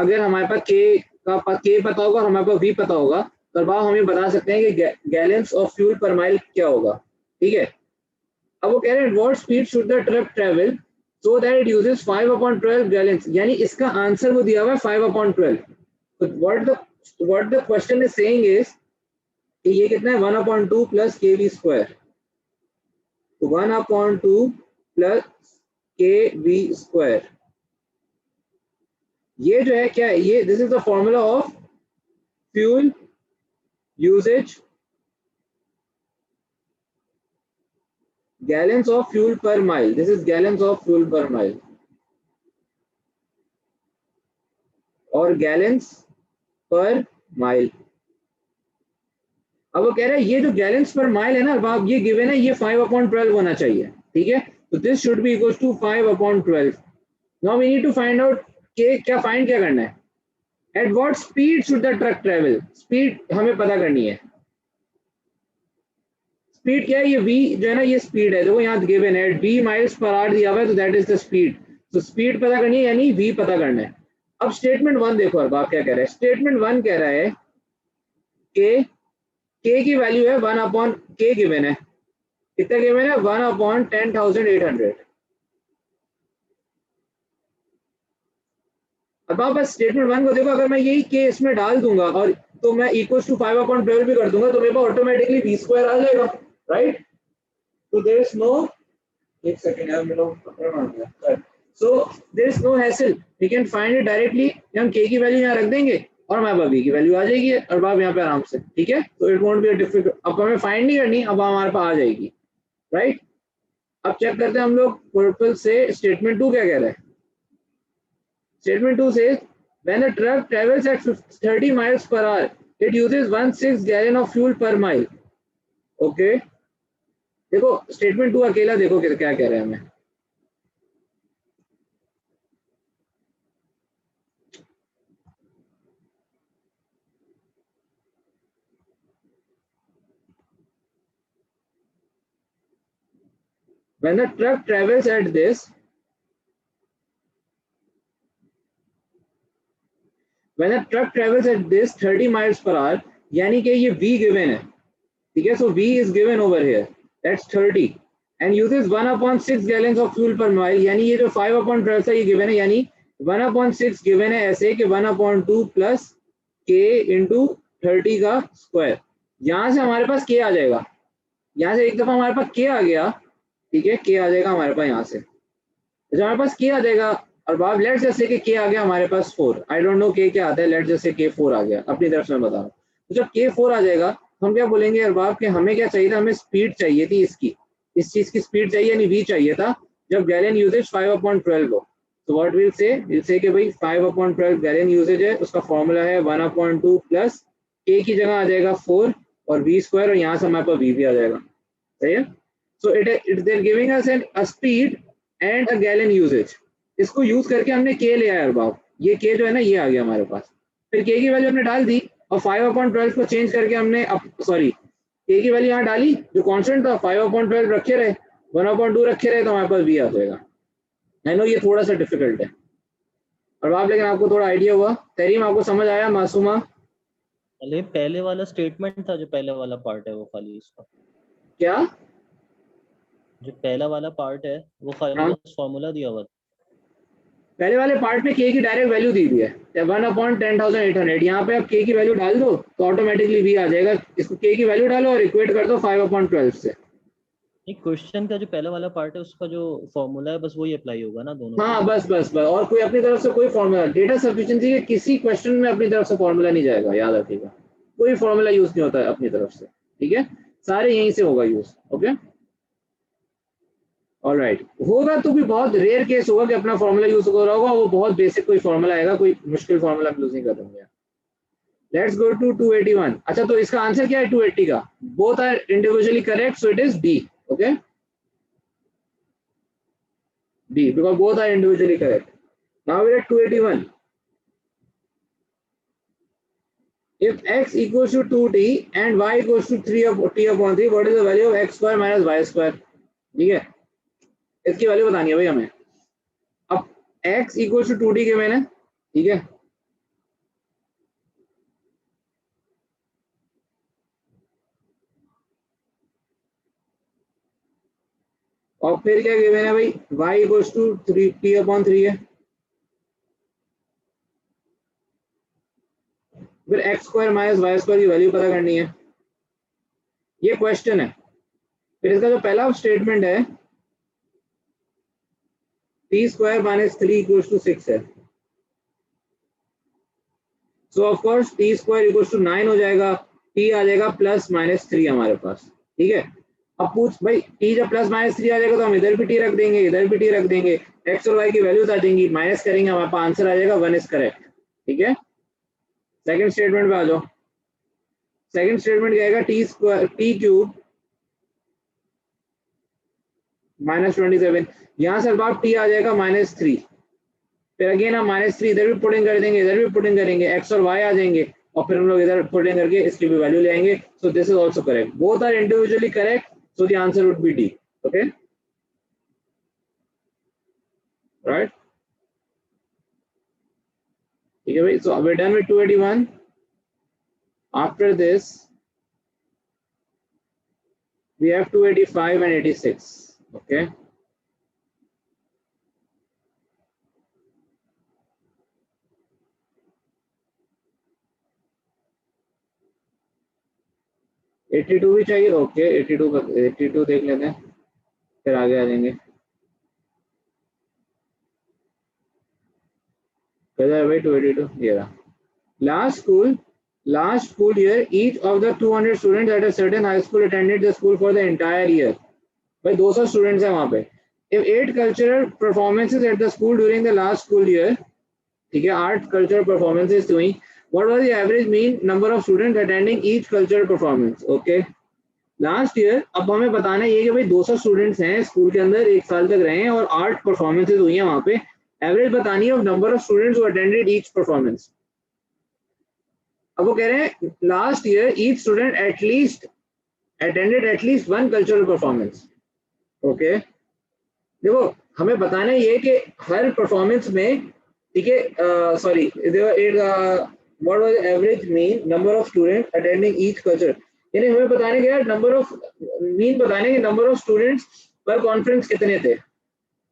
अगर हमारे पास के पता होगा और हमारे पास वी पता होगा तो अब हमें बता सकते हैं कि gallons of fuel per mile क्या होगा, ठीक है। अब वो कह रहे हैं what speed should the truck travel so that it uses 5/12 gallons, यानी इसका आंसर वो दिया हुआ है 5/12। तो what the question is saying is कि ये कितना है 1/2 प्लस के वी स्क्वायर, तो 1/2 प्लस के वी स्क्वायर, ये जो है क्या है, ये this is the formula of fuel usage gallons of fuel per mile, this is gallons of fuel per mile, और गैलेंस पर माइल। अब वो कह रहा है ये जो गैलेंस पर माइल है ना, अब ये गिवन है, ये 5/12 होना चाहिए, ठीक है। तो this should be equals to 5/12। Now we need to find out के क्या फाइंड क्या करना है, at what speed should the truck travel, speed हमें पता करनी है। स्पीड क्या है, ये v जो है ना ये स्पीड है, देखो यहाँ गिवन है v माइल्स पर आवर दिया हुआ है, तो दैट इज द स्पीड। तो स्पीड पता करनी है यानी v पता करना है। अब स्टेटमेंट 1 देखो, अब आप क्या कह रहे हैं, स्टेटमेंट 1 कह रहा है कि k की वैल्यू है 1/k गिवन है, कितना गिवन है 1/10,800। अब आप बस स्टेटमेंट 1 को देखो, अगर मैं यही k इसमें डाल दूंगा और तो मैं इक्वल्स टू 5/12 भी कर दूंगा, तो मेरे पास ऑटोमेटिकली v² आ जाएगा, राइट। तो देयर इज नो, एक सेकंड यार मेरा कपड़ा मार गया। So there is no hassle, we can find it directly. हम k की वैल्यू यहाँ रख देंगे और हमारे पास v की वैल्यू आ जाएगी, और बाप यहाँ पे आराम से, ठीक है। तो it won't be a difficult, अब हमें फाइंड नहीं करनी, अब हमारे पास आ जाएगी, राइट। अब चेक करते हैं हम लोग पर्पल से, स्टेटमेंट 2 क्या कह रहा है। Statement 2 says when a truck travels at 30 miles per hour, it uses 1/6 gallon of fuel per mile. Okay. देखो स्टेटमेंट 2 अकेला देखो क्या कह रहे हैं हमें। When the truck travels at this, when a truck travels at this 30 miles per hour, यानी कि ये v given है, ठीक है। So v is given over here, that's 30 and uses 1/6 gallons of fuel per mile, यानी ये जो 5/12 था ये given है, यानी 1/6 given है ऐसे कि 1/2 plus k into 30 का स्क्वायर। यहाँ से हमारे पास k आ जाएगा, यहाँ से एक दफा हमारे पास k आ गया, ठीक है, k आ जाएगा हमारे पास यहाँ से, जब हमारे पास k आ जाएगा, और बाब लेट्स जैसे कि k आ गया हमारे पास 4, आई डोंट नो k क्या आता है, लेट्स जैसे k 4 आ गया, अपनी तरफ से मैं बता रहा हूँ। तो जब k 4 आ जाएगा हम क्या बोलेंगे अरबाब कि हमें क्या चाहिए था, हमें स्पीड चाहिए थी इसकी, इस चीज की स्पीड चाहिए, यानी v चाहिए था जब गैलन यूजेज 5/12 हो। तो व्हाट विल से कि भाई 5/12 गैलन यूजेज है, उसका फॉर्मूला है 1/2 प्लस k की जगह आ जाएगा 4 और v², और यहाँ से हमारे पास v भी आ जाएगा, सही है। So it there giving us a speed and a gallon usages, इसको यूज करके हमने k ले आया अरबाब, ये k जो है ना ये आ गया हमारे पास, फिर k की वैल्यू हमने डाल दी और 5/12 को चेंज करके हमने सॉरी k की वैल्यू यहाँ डाली, जो कांस्टेंट था 5/12 रखे रहे, 1/2 रखे रहे, तो हमारे पास v आ जाएगा। आई नो ये थोड़ा सा डिफिकल्ट है और आप, लेकिन आपको थोड़ा आइडिया हुआ, तरीम आपको समझ आया, मासूमा। अरे पहले वाला स्टेटमेंट था, जो पहले वाला पार्ट है वो खाली इसका, क्या जो पहला वाला पार्ट है वो खाली हाँ, बस फॉर्मूला दिया हुआ था। पहले वाले पार्ट में k की डायरेक्ट वैल्यू दी हुई है 1/10,800, यहाँ पे आप k की वैल्यू डाल दो तो ऑटोमेटिकली v आ जाएगा, इसको k की वैल्यू डालो और इक्वेट कर दो 5/12 से। एक क्वेश्चन का जो पहला वाला पार्ट है उसका जो फॉर्मूला है बस वही अप्लाई होगा ना दोनों हाँ पे? बस और कोई अपनी तरफ से कोई फॉर्मूला, डेटा सफिशिएंसी के किसी क्वेश्चन में अपनी तरफ से फॉर्मूला नहीं जाएगा, याद रखिएगा, कोई फॉर्मूला यूज नहीं होता है अपनी तरफ से, ठीक है, सारे यहीं से होगा यूज। ओके ऑलराइट, होगा तो भी बहुत रेयर केस होगा कि अपना फॉर्मूला यूज हो रहा होगा, वो बहुत बेसिक कोई फॉर्मूला आएगा, कोई मुश्किल फॉर्मूला यूज नहीं कर देंगे। Let's go to 281। अच्छा तो इसका आंसर क्या है 280 का, both are individually correct, so it is D. Okay D because both are individually correct. Now we're at 281. If x equals to 2t and y equals to 3t/3, what is the value of x² minus y²? ठीक है, इसकी value बतानी है भाई हमें। अब x equals to 2t के मैंने, ठीक है, और फिर क्या गिवन है भाई, y equals to 3t/3 है, फिर x² माइनस y² की वैल्यू पता करनी है, ये क्वेश्चन है। फिर इसका जो पहला स्टेटमेंट है t² माइनस 3 इक्वल्स टू 6 है, so of course t² equals to 9 हो जाएगा, t आ जाएगा प्लस माइनस 3 हमारे पास, ठीक है। अब पूछ भाई t जब प्लस माइनस 3 आ जाएगा तो हम इधर भी t रख देंगे, इधर भी t रख देंगे, x और y की वैल्यूज आ जाएंगी, माइनस करेंगे, हमारे पास आंसर आ जाएगा 1 इज करेक्ट, ठीक है, सेकंड स्टेटमेंट पे आ जाओ। सेकंड स्टेटमेंट क्या आएगा, टी क्यूब -27, यहाँ से अब टी आ जाएगा -3, फिर अगेन हम -3 इधर भी पुटिंग कर देंगे, इधर भी पुटिंग करेंगे, एक्स और वाई आ जाएंगे और फिर हम लोग इधर पुटिंग करके इसकी भी वैल्यू ले आएंगे। So this is also correct, both are individually correct, so the answer would be D. Okay right, ठीक है भाई। So we done with 281। After this we have 285 and 86. Okay, eighty two भी चाहिए। ओके 82 देख लेते हैं, फिर आगे आ जाएंगे। किधर भाई 282, ये रहा। Last school year, each of the 200 students at a certain high school attended the school for the entire year. भाई 200 स्टूडेंट्स हैं वहाँ पे। If 8 cultural performances at the school during the last school year, ठीक है, 8 cultural performances हुई, what was the average mean number of students attending each cultural performance? Okay, last year, अब हमें बताना ये कि भाई 200 स्टूडेंट्स हैं स्कूल के अंदर, एक साल तक रहे हैं और 8 परफॉर्मेंसेज हुई हैं वहाँ पे, एवरेज बतानी है of number of students who attended each performance. अब वो कह रहे हैं last year each student at least attended at least 1 cultural performance. Okay, देखो हमें बताना है ये कि हर परफॉर्मेंस में, ठीक है, sorry, what was average mean number of students attending each culture, यानी हमें बताने के नंबर ऑफ मीन बताने के नंबर ऑफ स्टूडेंट्स पर कॉन्फ्रेंस कितने थे।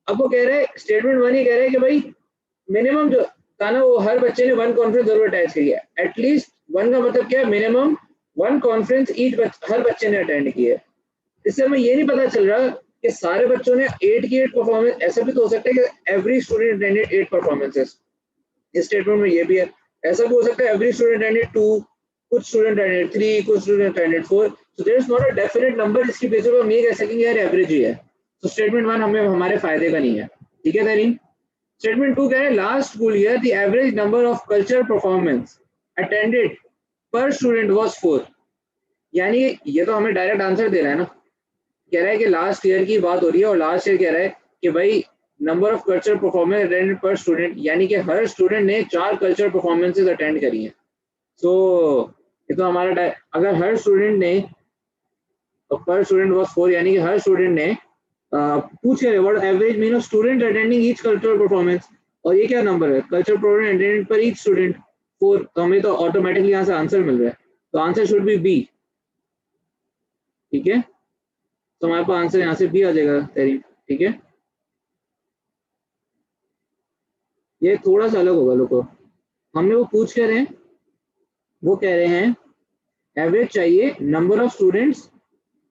अब वो कह रहे हैं स्टेटमेंट 1 ही कह रहे हैं कि भाई मिनिमम जो था ना वो हर बच्चे ने 1 कॉन्फ्रेंस जरूर अटैच की है। एटलीस्ट 1 का मतलब क्या है, मिनिमम 1 कॉन्फ्रेंस हर बच्चे ने अटेंड की है। इससे हमें ये नहीं पता चल रहा कि सारे बच्चों ने 8 की 8 परफॉर्मेंस, ऐसा भी तो हो सकता है कि एवरी स्टूडेंट अटेंडेड 8 परफॉर्मेंसेस, इस स्टेटमेंट में ये भी है। ऐसा भी हो सकता है एवरी स्टूडेंट अटेंडेड 2, कुछ स्टूडेंट अटेंडेड 3, कुछ student attended 4, so there is not a definite number जिसकी बेसिस पर हम ये कह सकेंगे यार एवरेज ही है। तो स्टेटमेंट 1 हमें हमारे फायदे का नहीं है, ठीक है तरीन। स्टेटमेंट 2 कह रहे हैं last school year the average number of cultural performance attended पर स्टूडेंट वाज 4, यानी ये तो हमें डायरेक्ट आंसर दे रहा है ना, कह रहा है कि लास्ट ईयर की बात हो रही है और लास्ट ईयर कह रहा है कि भाई number of cultural performance attended पर स्टूडेंट, यानी कि हर स्टूडेंट ने 4 कल्चरल परफॉर्मेंसेस अटेंड करी हैं। सो ये तो हमारा, अगर हर स्टूडेंट ने, पर स्टूडेंट वाज 4, यानी कि हर स्टूडेंट ने पूछ रहे what average mean of student attending each cultural performance, और ये क्या नंबर है, कल्चरल परफॉर्मेंस अटेंडेड पर ईच स्टूडेंट 4, तो हमें तो ऑटोमेटिकली यहाँ से आंसर मिल रहा है, तो आंसर शुड बी बी। ठीक है, तो हमारे पास आंसर यहाँ से बी आ जाएगा तेरी, ठीक है। ये थोड़ा सा अलग होगा, लोगों हमने वो पूछ कर रहे हैं, वो कह रहे हैं एवरेज चाहिए number of students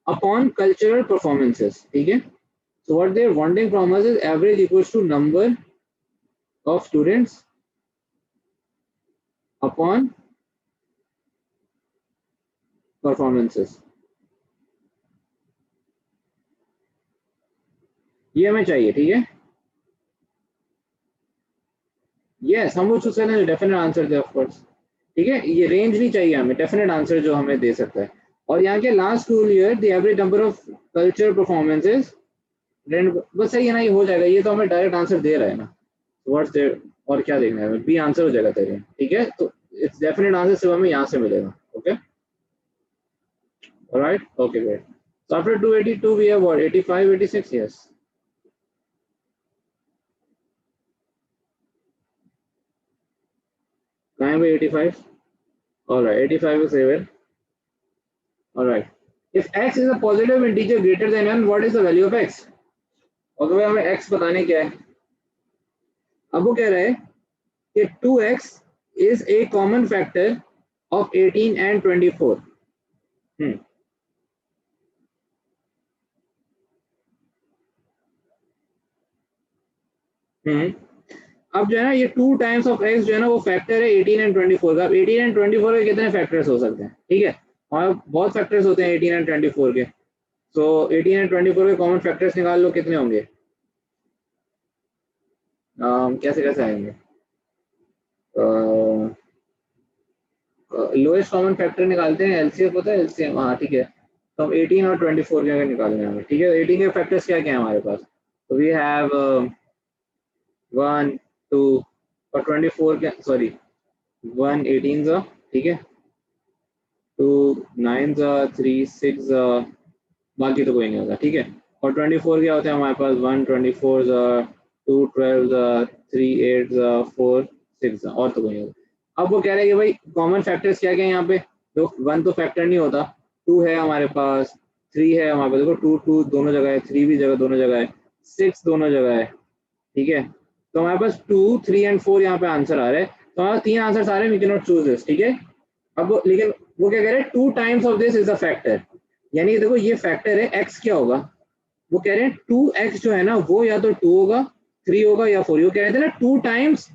upon cultural performances, ठीक है। So what they are wanting from us is average equals to number of students upon performances. ये हमें चाहिए, ठीक है। Yes, हम वो चूज करने हैं definite answer they, of course, ठीक है। ये रेंज नहीं चाहिए हमें, डेफिनेट आंसर जो हमें दे सकता है। और यहाँ के last school year the average number of cultural performances, बस सही है ना, ये हो जाएगा, ये तो हमें डायरेक्ट आंसर दे रहा है ना। व्हाट्स देयर, और क्या देखना है, बी आंसर हो जाएगा तेरे, ठीक है। तो इट्स डेफिनेट आंसर सिर्फ हमें यहाँ से मिलेगा। Okay, alright, okay great. So after 282 we have what, 85, 86, yes. कहाँ है भाई 85? Alright, 85 is here. Alright. If x is a positive integer greater than 1, what is the value of x? और तो भाई हमें x बताने क्या है। अब वो कह रहा है कि 2x is a common factor of 18 and 24. अब जो है ना ये 2 टाइम्स ऑफ x जो है ना वो फैक्टर है 18 एंड 24 का। अब 18 एंड 24 के कितने फैक्टर्स हो सकते हैं, ठीक है, और बहुत फैक्टर्स होते हैं 18 एंड 24 के। सो 18 एंड 24 के कॉमन फैक्टर्स निकाल लो, कितने होंगे, कैसे कैसे आएंगे। लोएस्ट कॉमन फैक्टर निकालते हैं, एलसीएम होता है, एलसीएम, हाँ ठीक है। तो हम 18 और 24 के अगर निकालने हैं हमें, ठीक है। 18 के फैक्टर्स क्या क्या है हमारे पास, तो वी हैव 1 2 और 24 के, सॉरी 1 18 ठीक है, 2 9 3 6 बाकी तो कोई नहीं होगा, ठीक है। और 24 क्या होता है हमारे पास, 1 24 2 12 3 8 4 6 और तो कोई नहीं होगा। अब वो कह रहे हैं कि भाई कॉमन फैक्टर्स क्या क्या है यहाँ पे, तो 1 तो फैक्टर नहीं होता, 2 है हमारे पास, 3 है हमारे पास, देखो 2 2 दोनों जगह है, 3 भी जगह दोनों जगह है, 6 दोनों जगह है, ठीक है। तो हमारे पास 2 3 एंड 4 यहाँ पे आंसर आ रहे हैं, तो हमारे 3 आंसर आ रहे हैं, we can not choose this, ठीक है। अब लेकिन वो क्या कह रहे हैं, 2 times of this is a factor, यानी कि देखो ये फैक्टर है, x क्या होगा, वो कह रहे हैं 2x जो है ना वो या तो 2 होगा, 3 होगा या 4, वो कह रहे थे ना 2 times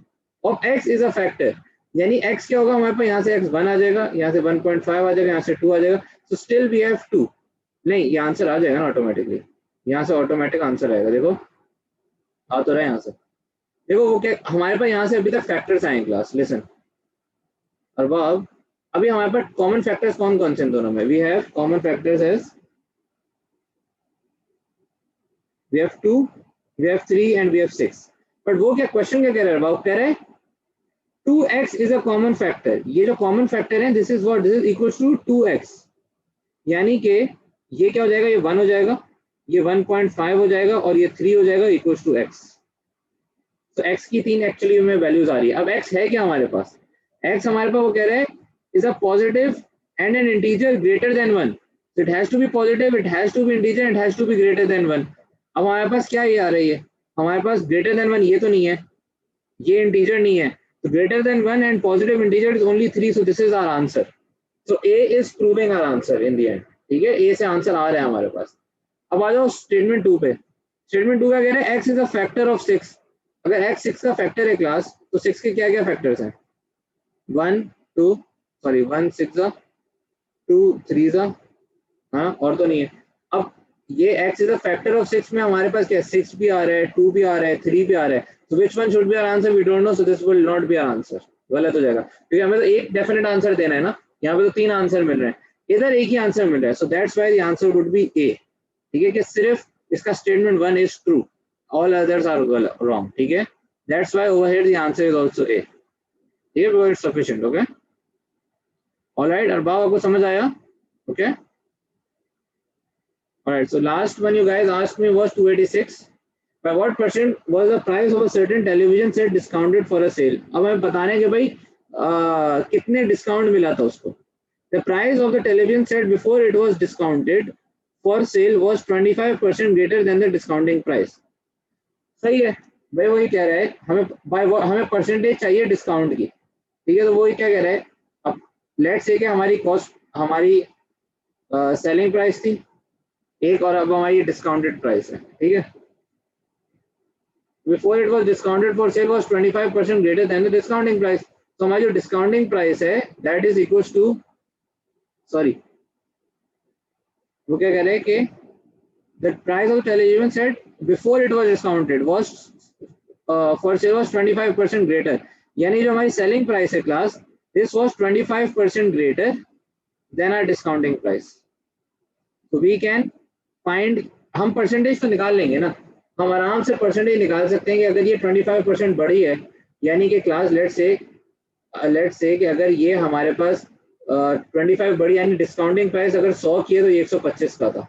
of x is a factor, यानी x क्या होगा हमारे पास, यहाँ से x 1 आ जाएगा, यहाँ से 1.5 आ जाएगा, यहाँ से 2 आ जाएगा, तो स्टिल वी हैव 2, नहीं ये आंसर आ जाएगा ना ऑटोमेटिकली, यहाँ से ऑटोमेटिक आंसर आएगा, देखो आ तो रहा है यहाँ से, देखो वो क्या हमारे पास यहाँ से अभी तक फैक्टर्स आए क्लास, लिसन अरबाब, अभी हमारे पास कॉमन फैक्टर्स कौन कौन से दोनों में, we have common factors as we have 2 we have 3 and we have 6, but वो क्या क्वेश्चन क्या कह रहा है बाबू, कह रहे हैं 2x is a common factor, ये जो कॉमन फैक्टर है this is what, this is equal to 2x, यानी कि ये क्या हो जाएगा, ये 1 हो जाएगा, ये 1.5 हो जाएगा और ये 3 हो जाएगा इक्वल टू x, तो x की 3 एक्चुअली में वैल्यूज आ रही है। अब x है क्या हमारे पास, x हमारे पास वो कह रहे हैं is a positive and N integer greater than 1, so it has to be positive, it has to be integer, it has to be greater than 1। अब हमारे पास क्या ये आ रही है, हमारे पास ग्रेटर देन 1 ये तो नहीं है, ये इंटीजर नहीं है, तो greater than 1 and positive integer is only 3, so this is our answer, so A is proving our answer in the end, ठीक है, ए से आंसर आ रहा है हमारे पास। अब आ जाओ स्टेटमेंट 2 पे, स्टेटमेंट 2 क्या कह रहे हैं, x is a factor of 6, अगर x 6 का फैक्टर है क्लास, तो 6 के क्या क्या फैक्टर्स हैं, 1 2 सॉरी 1 6 2 3 हाँ और तो नहीं है। अब ये x is a factor of 6 में हमारे पास क्या 6 भी आ रहा है, 2 भी आ रहा है, 3 भी आ रहा है, so which one should be our answer, we don't know, so this will not be our answer, गलत हो जाएगा, क्योंकि हमें तो एक डेफिनेट आंसर देना है ना, यहाँ पे तो 3 आंसर मिल रहे हैं, इधर एक ही आंसर मिल रहा है, so that's why the answer would be A, ठीक है, कि सिर्फ इसका statement 1 is true, all others are wrong, ठीक है, that's why over here the answer is also A, ठीक है, because it's sufficient, okay, all right, Arbab आपको समझ आया, okay। All right, so last one you guys asked me was 286. By what percent was the price of a certain television set discounted for a sale? अब हमें बताने कि भाई कितने discount मिला था उसको। The price of the television set before it was discounted for sale was 25% greater than the discounting price. सही है भाई, वही कह रहा है हमें परसेंटेज चाहिए डिस्काउंट की, ठीक है, तो वही क्या कह रहा है, अब लेट्स से कि हमारी कॉस्ट, हमारी सेलिंग प्राइस थी एक, और अब हमारी डिस्काउंटेड प्राइस है, ठीक है, before it was discounted for sale was 25% greater than the discounting price, तो हमारी जो डिस्काउंटिंग प्राइस है that is equals to, sorry वो क्या कह रहे हैं कि the price of television set before it was discounted was for sale was 25% greater, यानी जो हमारी सेलिंग प्राइस है class, this was 25% greater than our discounting price, तो वी कैन फाइंड, हम परसेंटेज तो निकाल लेंगे ना, हम आराम से परसेंटेज निकाल सकते हैं कि अगर ये 25% बढ़ी है, यानी कि क्लास लेट्स से कि अगर ये हमारे पास 25 बढ़ी, यानी डिस्काउंटिंग प्राइस अगर 100 की है तो ये 125 का था,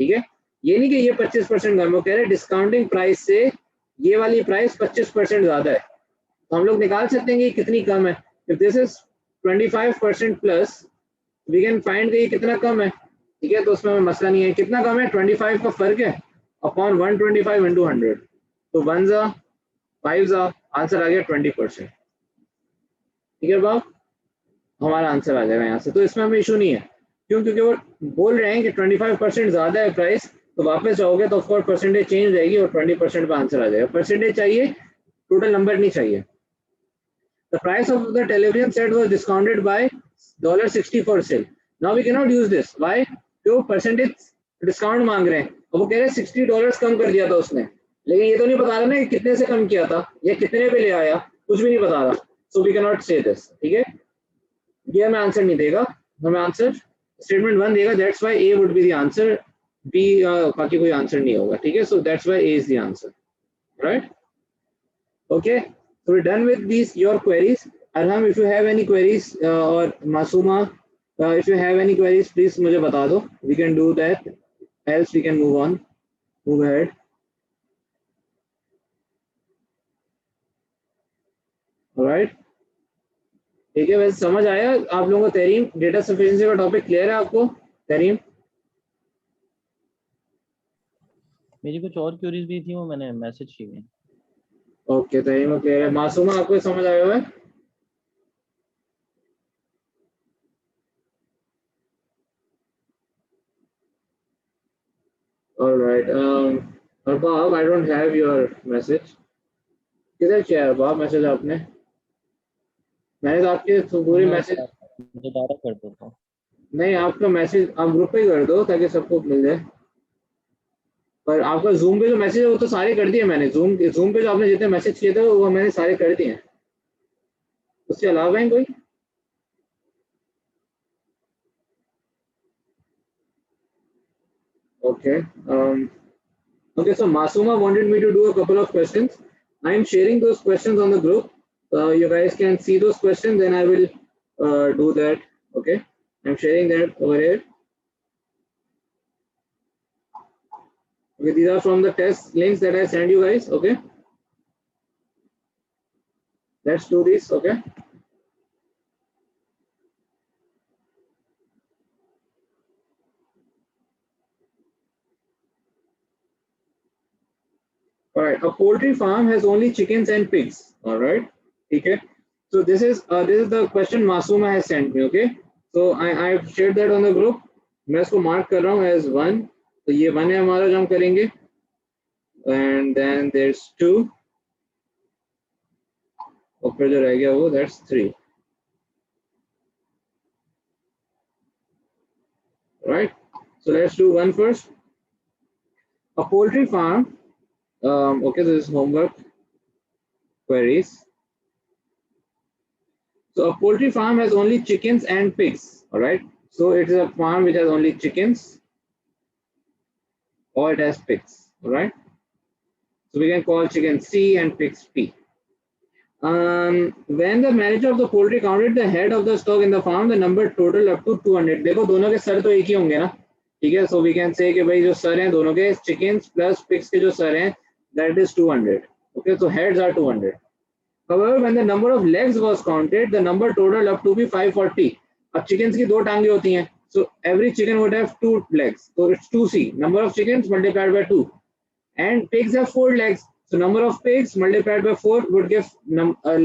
ठीक है, ये नहीं कि ये 25% कम, वो कह रहे हैं डिस्काउंटिंग प्राइस से ये वाली प्राइस 25% ज्यादा है, तो हम लोग निकाल सकते हैं कि कितनी कम है, if this is 25% plus we can find ये कितना कम है, ठीक है, तो उसमें हमें मसला नहीं है, कितना कम है 25 का फर्क है अपॉन 125 इंटू 100, तो 1 जा 5 जा आंसर आ गया 20%, ठीक है बाब, हमारा आंसर आ जाएगा यहाँ से, तो इसमें हमें इशू नहीं है, क्यों, क्योंकि वो बोल रहे हैं कि 25% ज्यादा है प्राइस, तो वापस जाओगे तो ऑफकोर्स परसेंटेज चेंज हो जाएगी और 20% पे आंसर आ जाएगा, परसेंटेज चाहिए, टोटल नंबर नहीं चाहिए। The price of the television set was discounted by $60 for sale. Now we cannot use this. Why? क्यों परसेंटेज डिस्काउंट मांग रहे हैं, और वो कह रहे हैं $60 कम कर दिया था उसने, लेकिन ये तो नहीं बता रहा ना कि कितने से कम किया था या कितने पे ले आया, कुछ भी नहीं बता रहा, so we cannot say this. ठीक है, ये हमें आंसर नहीं देगा, हमें आंसर स्टेटमेंट 1 देगा, that's why A would be the answer, B बाकी कोई आंसर नहीं होगा. ठीक है, so that's why A is the answer, right? Okay, so we're done with these your queries. Arham, if you have any queries or Masuma, if you have any queries, please मुझे बता दो. We can do that. Else we can move ahead. All right. ठीक है, वैसे समझ आया आप लोगों को? तरीम, डेटा सफिशिएंसी का टॉपिक क्लियर है आपको? तरीम, मेरी कुछ और क्वेरीज भी थी, वो मैंने मैसेज की है. ओके, तरीम क्लियर है. मासूमा, आपको समझ आया हुआ है? All right. Arbab, I don't have your message. किधर किया है बाप मैसेज आपने? मैंने तो आपके पूरी मैसेज मुझे डाटा कर देता हूँ. नहीं, आपका मैसेज आप ग्रुप पे ही कर दो ताकि सबको मिल जाए. पर आपका जूम पे जो मैसेज है वो तो सारे कर दिए मैंने. जूम पे जो आपने जितने मैसेज किए थे वो मैंने सारे कर दिए हैं. उसके अलावा है कोई? Okay. Okay, so Masuma wanted me to do a couple of questions. I am sharing those questions on the group. You guys can see those questions, then I will do that. Okay, I'm sharing that over here. Okay, these are from the test links that I sent you guys. Okay, let's do this. Okay. All right, a poultry farm has only chickens and pigs. All right, okay. So this is the question Masuma has sent me. Okay, so I've shared that on the group. मैं इसको mark कर रहा हूँ as 1. तो ये 1 है हमारा जो हम करेंगे. And then there's 2. और फिर जो रह गया वो that's 3. Right. So let's do 1 first. A poultry farm. Okay, this is homework queries. So a poultry farm has only chickens and pigs. All right. So it is a farm which has only chickens, or it has pigs. All right. So we can call chicken C and pigs P. When the manager of the poultry counted the head of the stock in the farm, the number total up to 200. देखो दोनों के sir तो एक ही होंगे ना. ठीक है. So we can say कि भाई जो सर हैं दोनों के chickens plus pigs के जो सर हैं, that is 200. Okay, so heads are 200. However, when the number of legs was counted, the number total up to be 540. अब chickens की दो टांगे होती हैं, so every chicken would have 2 legs, so it's 2c. Number of chickens multiplied by 2, and pigs have 4 legs, so number of pigs multiplied by 4 would give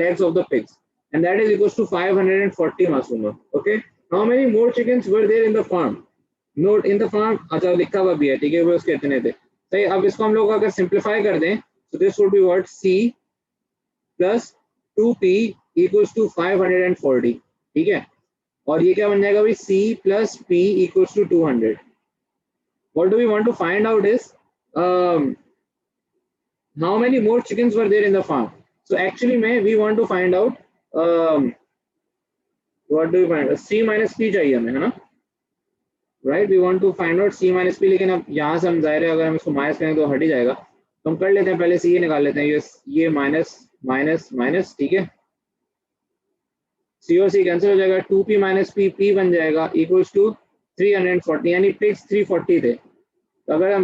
legs of the pigs, and that is equals to 540. Masuma. Okay, how many more chickens were there in the farm? Note in the farm. अच्छा लिखा हुआ भी है. ठीक है, वो उसके इतने थे. सही. अब इसको हम लोग अगर सिंप्लीफाई कर दें, so this would be what? C plus 2p equals to 540. ठीक है, और ये क्या बन जाएगा भाई? C plus p equals to 200. What do we want to find out is how many more chickens were there in the farm. So actually we want to find out what do we find? C minus p चाहिए हमें, है ना? Right, we want to find out C minus p. लेकिन अब यहाँ से हम जाहिर है अगर हम इसको माइनस करेंगे तो हट ही जाएगा. तो हम कर लेते हैं, पहले C निकाल लेते हैं. ये माइनस माइनस माइनस. ठीक है, C और C कैंसिल हो जाएगा. 2p माइनस p, p बन जाएगा इक्वल्स टू 340. यानी पिग्स 340 थे. तो अगर हम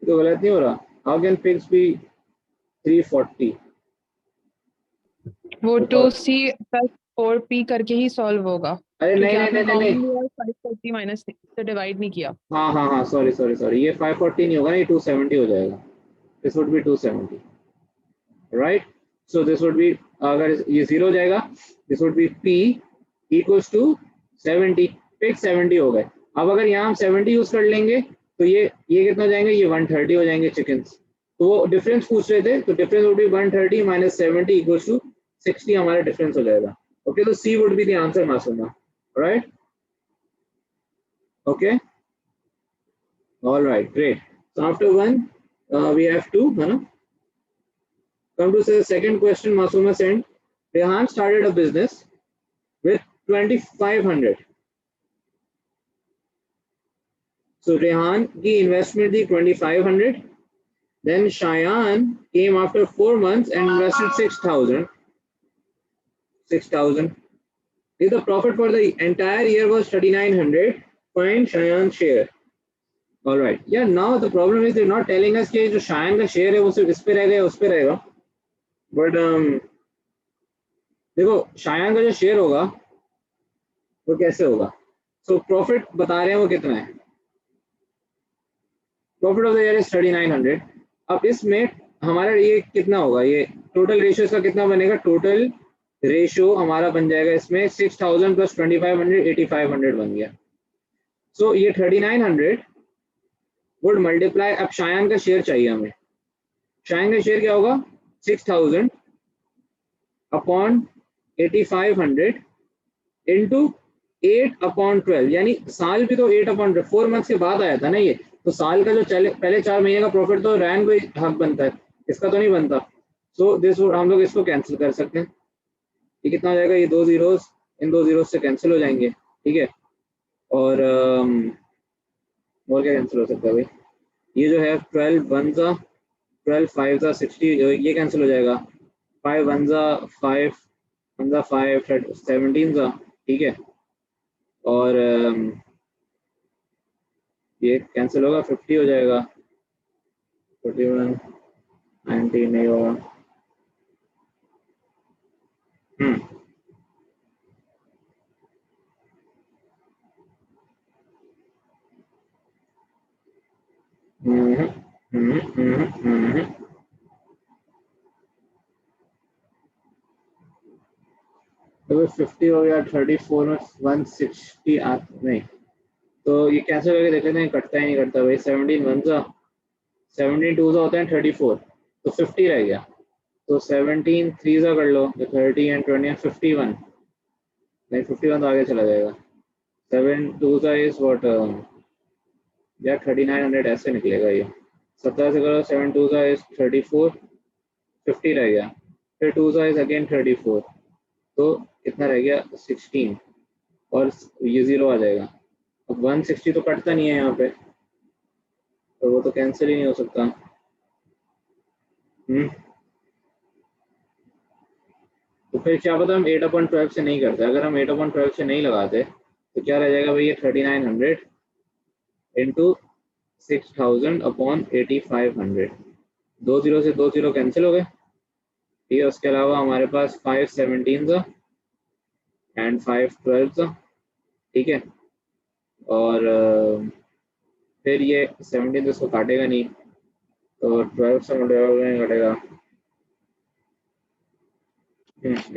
तो गलत नहीं हो रहा. How can pigs be 340? वो 2c plus 4p करके ही सॉल्व होगा. अरे नहीं 540 माइनस से डिवाइड नहीं किया. हाँ सॉरी ये 540 नहीं होगा, ये 270 हो जाएगा. This would be 270. Right, so this would be, अगर ये 0 हो जाएगा, this would be p equals to 70. Pig 70 हो गए. अब अगर यहाँ हम 70 यूज कर लेंगे तो ये कितना हो जाएंगे? ये 130 हो जाएंगे चिकन्स. तो वो डिफरेंस पूछ रहे थे, तो difference would be 130 minus 70 equals to 60. हमारा डिफरेंस हो जाएगा. ओके, तो C would be the answer Masooma. Right, okay, all right, great. So after 1, we have to, है ना? Come to the second question Masuma sent. Rehan started a business with 2500. So Rehan की investment थी 2500. Then Shayan came after 4 months and invested 6,000. 6,000. If the profit for the entire year was 3,900, find Shayan's share. All right. Yeah. Now the problem is they're not telling us कि जो Shayan का share है वो सिर्फ इस पे रहेगा या उस पे रहेगा. But देखो शायान का जो शेयर होगा वो कैसे होगा. सो प्रॉफिट बता रहे हैं वो कितना है. Profit of the year is 3,900. अब इसमें हमारा ये कितना होगा, ये टोटल रेशियो का कितना बनेगा. टोटल रेशियो हमारा बन जाएगा इसमें 6,000 प्लस 2,500 8,500 बन गया. सो ये 3,900 वुड मल्टीप्लाई. अब शायान का शेयर चाहिए हमें. शायान का शेयर क्या होगा 6,000 अपॉन 8,500 इंटू 8/12. यानी साल भी तो 8/12 4 मंथ्स के बाद आया था ना ये. तो साल का जो पहले 4 महीने का प्रॉफिट तो रैन को हक बनता है, इसका तो नहीं बनता. सो दिस हम लोग इसको कैंसिल कर सकते हैं. ये कितना हो जाएगा, ये 2 जीरोस इन 2 जीरोस से कैंसिल हो जाएंगे. ठीक है. और क्या कैंसिल हो सकता है भाई. ये जो है 12 1 जा 12 5 जा 60 ये कैंसिल हो जाएगा. 5 1 जा 5 1 जा 5 17 जा. ठीक है. और ये कैंसिल होगा 50 हो जाएगा. 41 19 नहीं होगा. तो 50 हो गया. 34 में 160 नहीं तो ये कैंसिल करके देख लेते हैं. कटता ही नहीं कटता भाई. 17 1 जा 17 2 जा होता है 34 तो 50 रह गया. तो 17 3 जा कर लो तो 30 एंड 20 51 नहीं 51 तो आगे चला जाएगा. 7 2 जा इज व्हाट या 3,900 ऐसे निकलेगा. ये 17 से करो. 7 2 जा इज 34 50 रह गया. फिर 2 जा इज अगेन 34 तो कितना रह गया 16 और ये 0 आ जाएगा. अब 160 तो कटता नहीं है यहाँ पे तो वो तो कैंसिल ही नहीं हो सकता. तो फिर क्या पता हम 8/12 से नहीं करते. अगर हम 8/12 से नहीं लगाते तो क्या रह जाएगा भाई. ये 3,900 इंटू 6,000 अपॉन 8,500. 2 जीरो से 2 जीरो कैंसिल हो गए. ठीक है. उसके अलावा हमारे पास 5 17 था एंड 5 12 था. ठीक है. और फिर ये 17 इसको काटेगा नहीं तो 12 से मल्टीप्लाई कटेगा.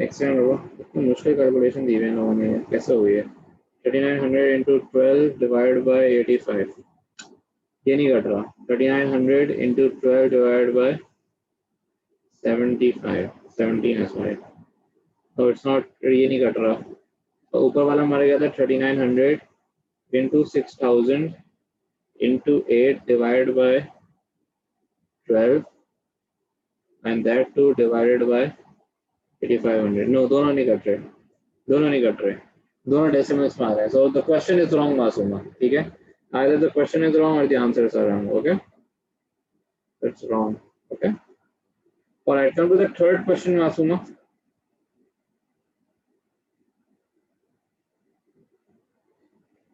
एक्सटेंड होगा. मुश्किल कैलकुलेशन दी हुई है लोगों ने. कैसे हुई है 3,900 इंटू 12 डिवाइड बाई 85. ये नहीं कट रहा. 3,900 इंटू 12 डिवाइड बाई 75 17 है सॉरी. तो इट्स नॉट. ये नहीं कट रहा. तो ऊपर वाला हमारा गया था 3,900 into 6,000 into 8 divided by 12 and that too divided by 8,500. No, दोनों नहीं कट रहे. दोनों डेसिमल्स में आ रहे हैं. So the question is wrong Masuma. ठीक है. Either the question is wrong or the answers are wrong. Okay, it's wrong. Okay. All right, come to the third question Masuma.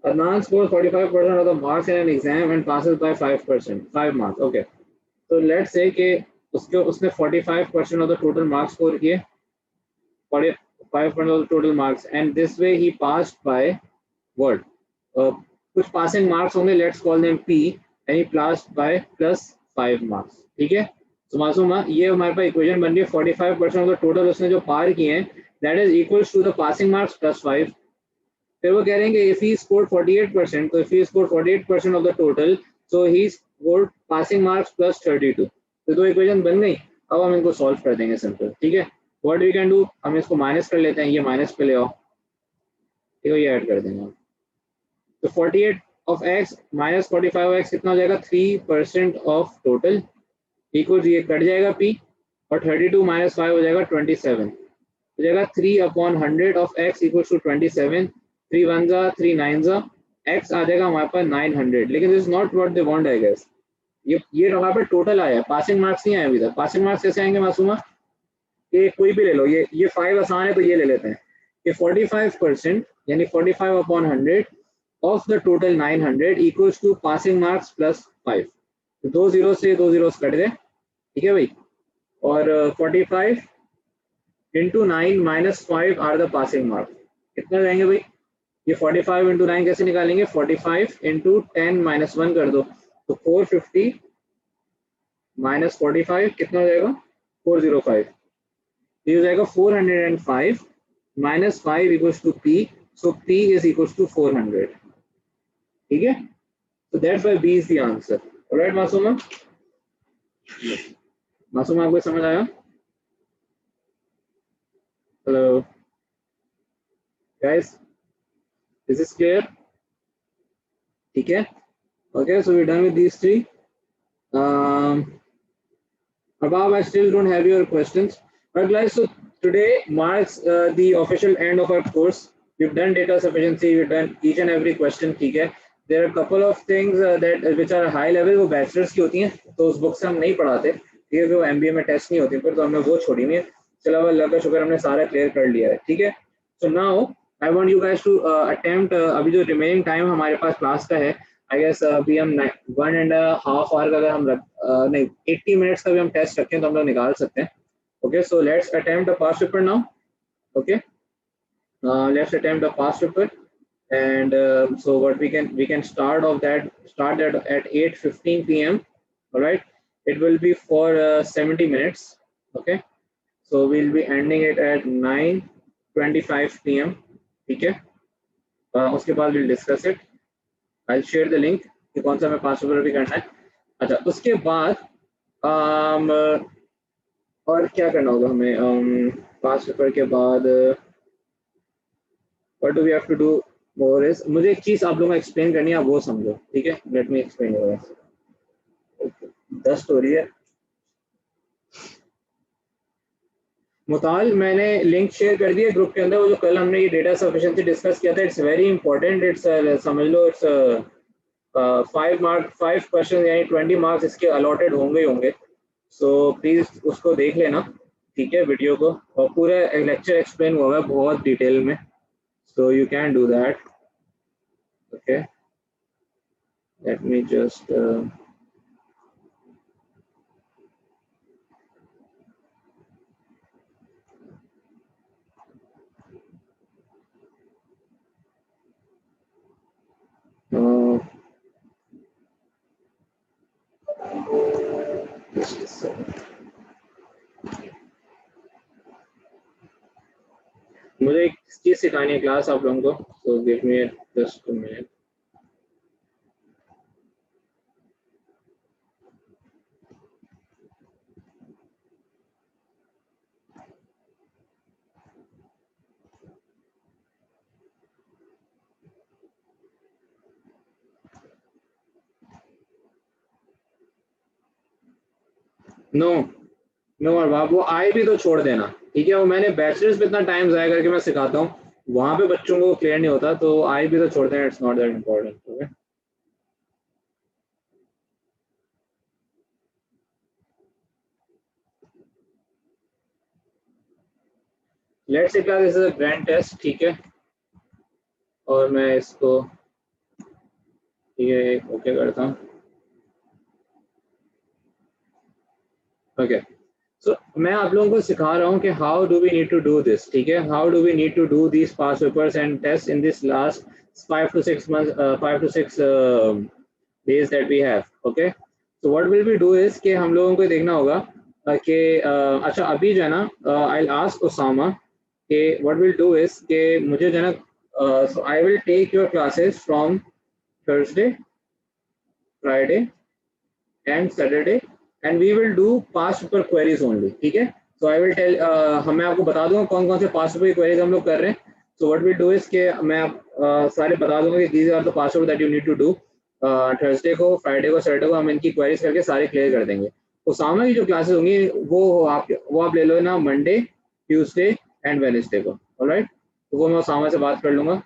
Adnan scores 45% of the marks in an exam and passes by 5%. 5 marks. Okay. So let's say कि उसने 45% of the total marks score किए. 45% of the total marks and this way he passed by what? कुछ passing marks होंगे. Let's call them P and he passed by plus 5 marks. ठीक है. तो मासूमा ये हमारे पास इक्वेशन बन रही है. 45% of the total उसने जो पार किए हैं that is equals to the passing marks plus 5. फिर वो कह रहे हैं कि if he scored 48%, तो if he scored 48% of the total, so he scored passing marks plus 32. तो दो इक्वेशन बन गई. अब हम इनको सॉल्व कर देंगे सिंपल. ठीक है. व्हाट वी कैन डू, हम इसको माइनस कर लेते हैं. ये माइनस पे ले आओ. ठीक है. ये ऐड कर देंगे. तो 48 of x minus 45 of x कितना हो जाएगा 3% of total. इक्वल ये कट जाएगा p और 32 माइनस 5 हो जाएगा 27, हो जाएगा 3/100 ऑफ x इक्वल टू 27, 3 1 जा 3 9 जा, x आ जाएगा हमारे पास 900, लेकिन this is not what they want I guess. ये हमारे पास टोटल आया है, पासिंग मार्क्स नहीं आए अभी तक। पासिंग मार्क्स कैसे आएंगे मासूमा? ये कोई भी ले लो, ये 5 आसान है तो ये ले लेते हैं कि 45% यानी 45/100 of the total 900 equals to passing marks plus 5। तो 2 जीरो से 2 जीरो कट गए, ठीक है भाई, और 45 into 9 minus 5 are the passing marks. कितना जाएंगे भाई? ये 45 इंटू 9 कैसे निकालेंगे? 45 इंटू 10 माइनस 1 कर दो तो 450 माइनस 45 कितना हो जाएगा? 405। ये हो जाएगा 405 minus 5 equals to p, so p is equals to 400, ठीक है। So that's why B is the answer. Alright, Masuma? Masuma आपको समझ आया? Hello, guys. Is this clear? ठीक है. Okay, so we're done with these three. Above, I still don't have your questions. But guys, so today marks the official end of our course. We've done data sufficiency. We've done each and every question. ठीक है. There are a couple of things that which are high level, वो bachelors की होती हैं, तो उस book से हम नहीं पढ़ाते, ठीक है, वो MBA में टेस्ट नहीं होती, फिर तो हमने वो छोड़ी नहीं है। चलो अल्लाह का शुक्र हमने सारा क्लियर कर लिया है, ठीक है। So now I want you guys to attempt, अभी जो रिमेनिंग टाइम हमारे पास क्लास का है, आई गेस अभी हम 1.5 आवर का अगर हम नहीं 80 मिनट्स का भी हम टेस्ट रखें तो हम लोग निकाल सकते हैं। Okay, so let's attempt the past paper now. Okay, let's attempt the past paper. And so what we can start at 8:15 p.m. all right, it will be for 70 minutes. Okay, so we'll be ending it at 9:25 p.m. ठीक है, उसके बाद we'll discuss it. I'll share the link कि कौन सा हमें पास paper भी करना है। अच्छा, उसके बाद और क्या करना होगा हमें पास पेपर के बाद? what do we have to do more is, मुझे एक चीज आप लोगों को एक्सप्लेन करनी है, आप वो समझो, ठीक है। Let me explain your. 10 story है। मुताल, मैंने लिंक शेयर कर दिया ग्रुप के अंदर, वो जो कल हमने ये डेटा सफिशिएंसी डिस्कस किया था, इट्स वेरी इंपॉर्टेंट। इट्स समझ लो इट्स 5 क्वेश्चन यानी 20 मार्क्स इसके अलॉटेड होंगे। सो प्लीज उसको देख लेना, ठीक है, वीडियो को, और पूरा लेक्चर एक्सप्लेन होगा बहुत डिटेल में, so you can do that. Okay, let me just just a second. मुझे एक चीज सिखानी है क्लास आप लोगों को, so give me just a minute. No Arbab, वो आए भी तो छोड़ देना, ठीक है। वो मैंने बैचलर्स पे इतना टाइम ज़ाया करके मैं सिखाता हूँ, वहाँ पे बच्चों को क्लियर नहीं होता, तो आए भी तो छोड़ देना, it's not that important. Okay, let's say class this is a grand test, ठीक है, और मैं इसको ये ओके करता हूँ। ओके, सो मैं आप लोगों को सिखा रहा हूँ कि how do we need to do this, ठीक है, how do we need to do this past papers and test in this last 5 to 6 months 5 to 6 days that we have. Okay, so what will we do is कि हम लोगों को देखना होगा कि अच्छा अभी जो है ना, I'll ask Osama कि what we'll do is कि मुझे जो है ना, so I will take your classes from Thursday, Friday and Saturday and we will do past paper queries only, ठीक है। So I will tell मैं आपको बता दूंगा कौन कौन से past paper queries हम लोग कर रहे हैं। So what we'll do is कि मैं सारे बता दूंगा कि these are the past paper that you need to do। Thursday को, Friday को, Saturday को हम इनकी queries करके सारे क्लियर कर देंगे। उसामा की जो क्लासेस होंगी वो आप ले लो ना मंडे, ट्यूसडे एंड वेडनेसडे को, ऑलराइट। तो वो मैं उसामा से बात कर लूँगा।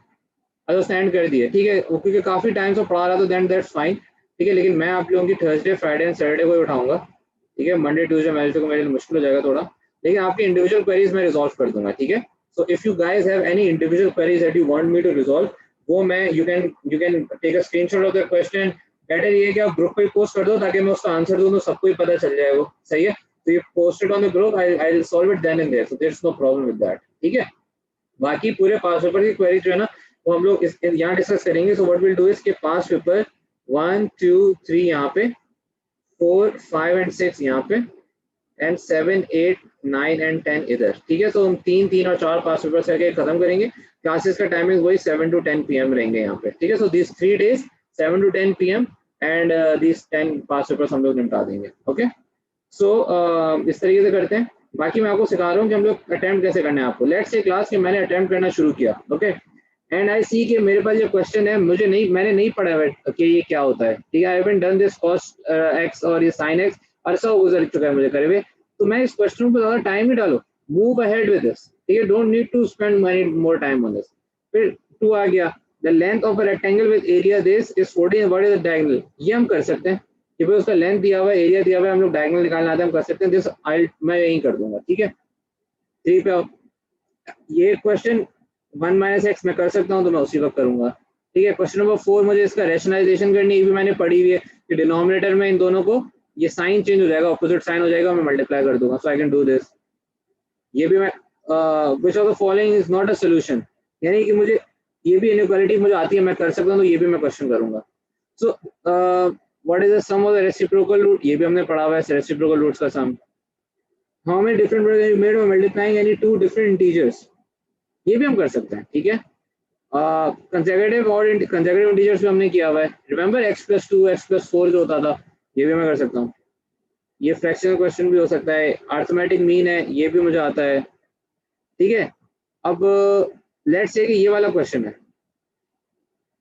अच्छा सेंड कर दिए, ठीक है, क्योंकि काफ़ी टाइम से पढ़ा रहा तो देन दैट्स फाइन, ठीक है। लेकिन मैं आप लोगों की थर्सडे, फ्राइडे एंड सैटरडे को ही उठाऊंगा, ठीक है। मंडे, ट्यूसडे, वेडनेसडे को मेरे लिए मुश्किल हो जाएगा थोड़ा, लेकिन आपकी इंडिविजुअल क्वेरीज मैं रिजॉल्व कर दूंगा, ठीक है। So if you guys have any individual queries that you want me to resolve, वो मैं you can take a screenshot of the question. Better ये है कि आप ग्रुप पे पोस्ट कर दो ताकि मैं उसका आंसर दूं तो सबको ही पता चल जाए, वो सही है। तो ये posted on the group, I will solve it then and there, so there is no problem with that, ठीक है। बाकी पूरे पास पेपर की क्वेरी जो है ना वो हम लोग यहाँ डिस्कस करेंगे। So what will do is के पास पेपर 1 2 3 यहाँ पे, 4 5 एंड 6 यहाँ पे, एंड 7 8 9 एंड 10 इधर, ठीक है। तो हम 3 3 और 4 पास पेपर करके खत्म करेंगे। क्लासेस का टाइमिंग वही 7 to 10 PM रहेंगे यहाँ पे, ठीक है। So this 3 days 7 to 10 PM and this 10 pass papers हम लोग निपटा देंगे, ओके। सो इस तरीके से करते हैं। बाकी मैं आपको सिखा रहा हूँ कि हम लोग अटेम्प्ट कैसे करना है आपको। लेट्स से क्लास के मैंने अटेम्प्ट करना शुरू किया, ओके, एंड आई सी कि मेरे पास ये क्वेश्चन है, मैंने नहीं पढ़ा है कि ये क्या होता है, ठीक है। I haven't done this cos x और ये sin x, अरसा गुजर चुका है मुझे करे हुए, तो मैं इस क्वेश्चन पर ज्यादा टाइम नहीं डालो, मूव अहेड विद दिस, ठीक है। Don't need to spend money more time on this. फिर 2 आ गया, the length of a rectangle with area this is 14, what is the diagonal, ये हम कर सकते हैं कि भाई उसका लेंथ दिया हुआ है, एरिया दिया हुआ है, हम लोग डायगोनल निकालना आता है, हम कर सकते हैं। दिस मैं यही कर दूंगा, ठीक है। 3 पे ये क्वेश्चन 1 - x मैं कर सकता हूँ तो मैं उसी वक्त करूंगा, ठीक है। क्वेश्चन नंबर 4 मुझे इसका रैशनलाइजेशन करनी है, ये भी मैंने पढ़ी हुई है कि डिनोमिनेटर में इन दोनों को ये साइन चेंज हो जाएगा, ऑपोजिट साइन हो जाएगा, मैं मल्टीप्लाई कर दूंगा, सो आई कैन डू दिस। ये भी मैं which of the following is not a solution, यानी कि मुझे ये भी इनइक्वालिटी मुझे आती है, मैं कर सकता हूँ, तो ये भी मैं क्वेश्चन करूंगा। So what is the sum of the reciprocal root, ये भी हमने पढ़ा हुआ है, रेसिप्रोकल रूट्स का sum. How many different ways you made of multiplying any two different integers, ये भी हम कर सकते हैं, ठीक है। कंसेक्यूटिव और कंसेक्यूटिव इंटीजर्स भी हमने किया हुआ है, रिमेंबर x+2 x+4 जो होता था, ये भी मैं कर सकता हूँ। ये फ्रैक्शनल क्वेश्चन भी हो सकता है, अरिथमेटिक मीन है, ये भी मुझे आता है, ठीक है। अब लेट्स से कि ये वाला क्वेश्चन है,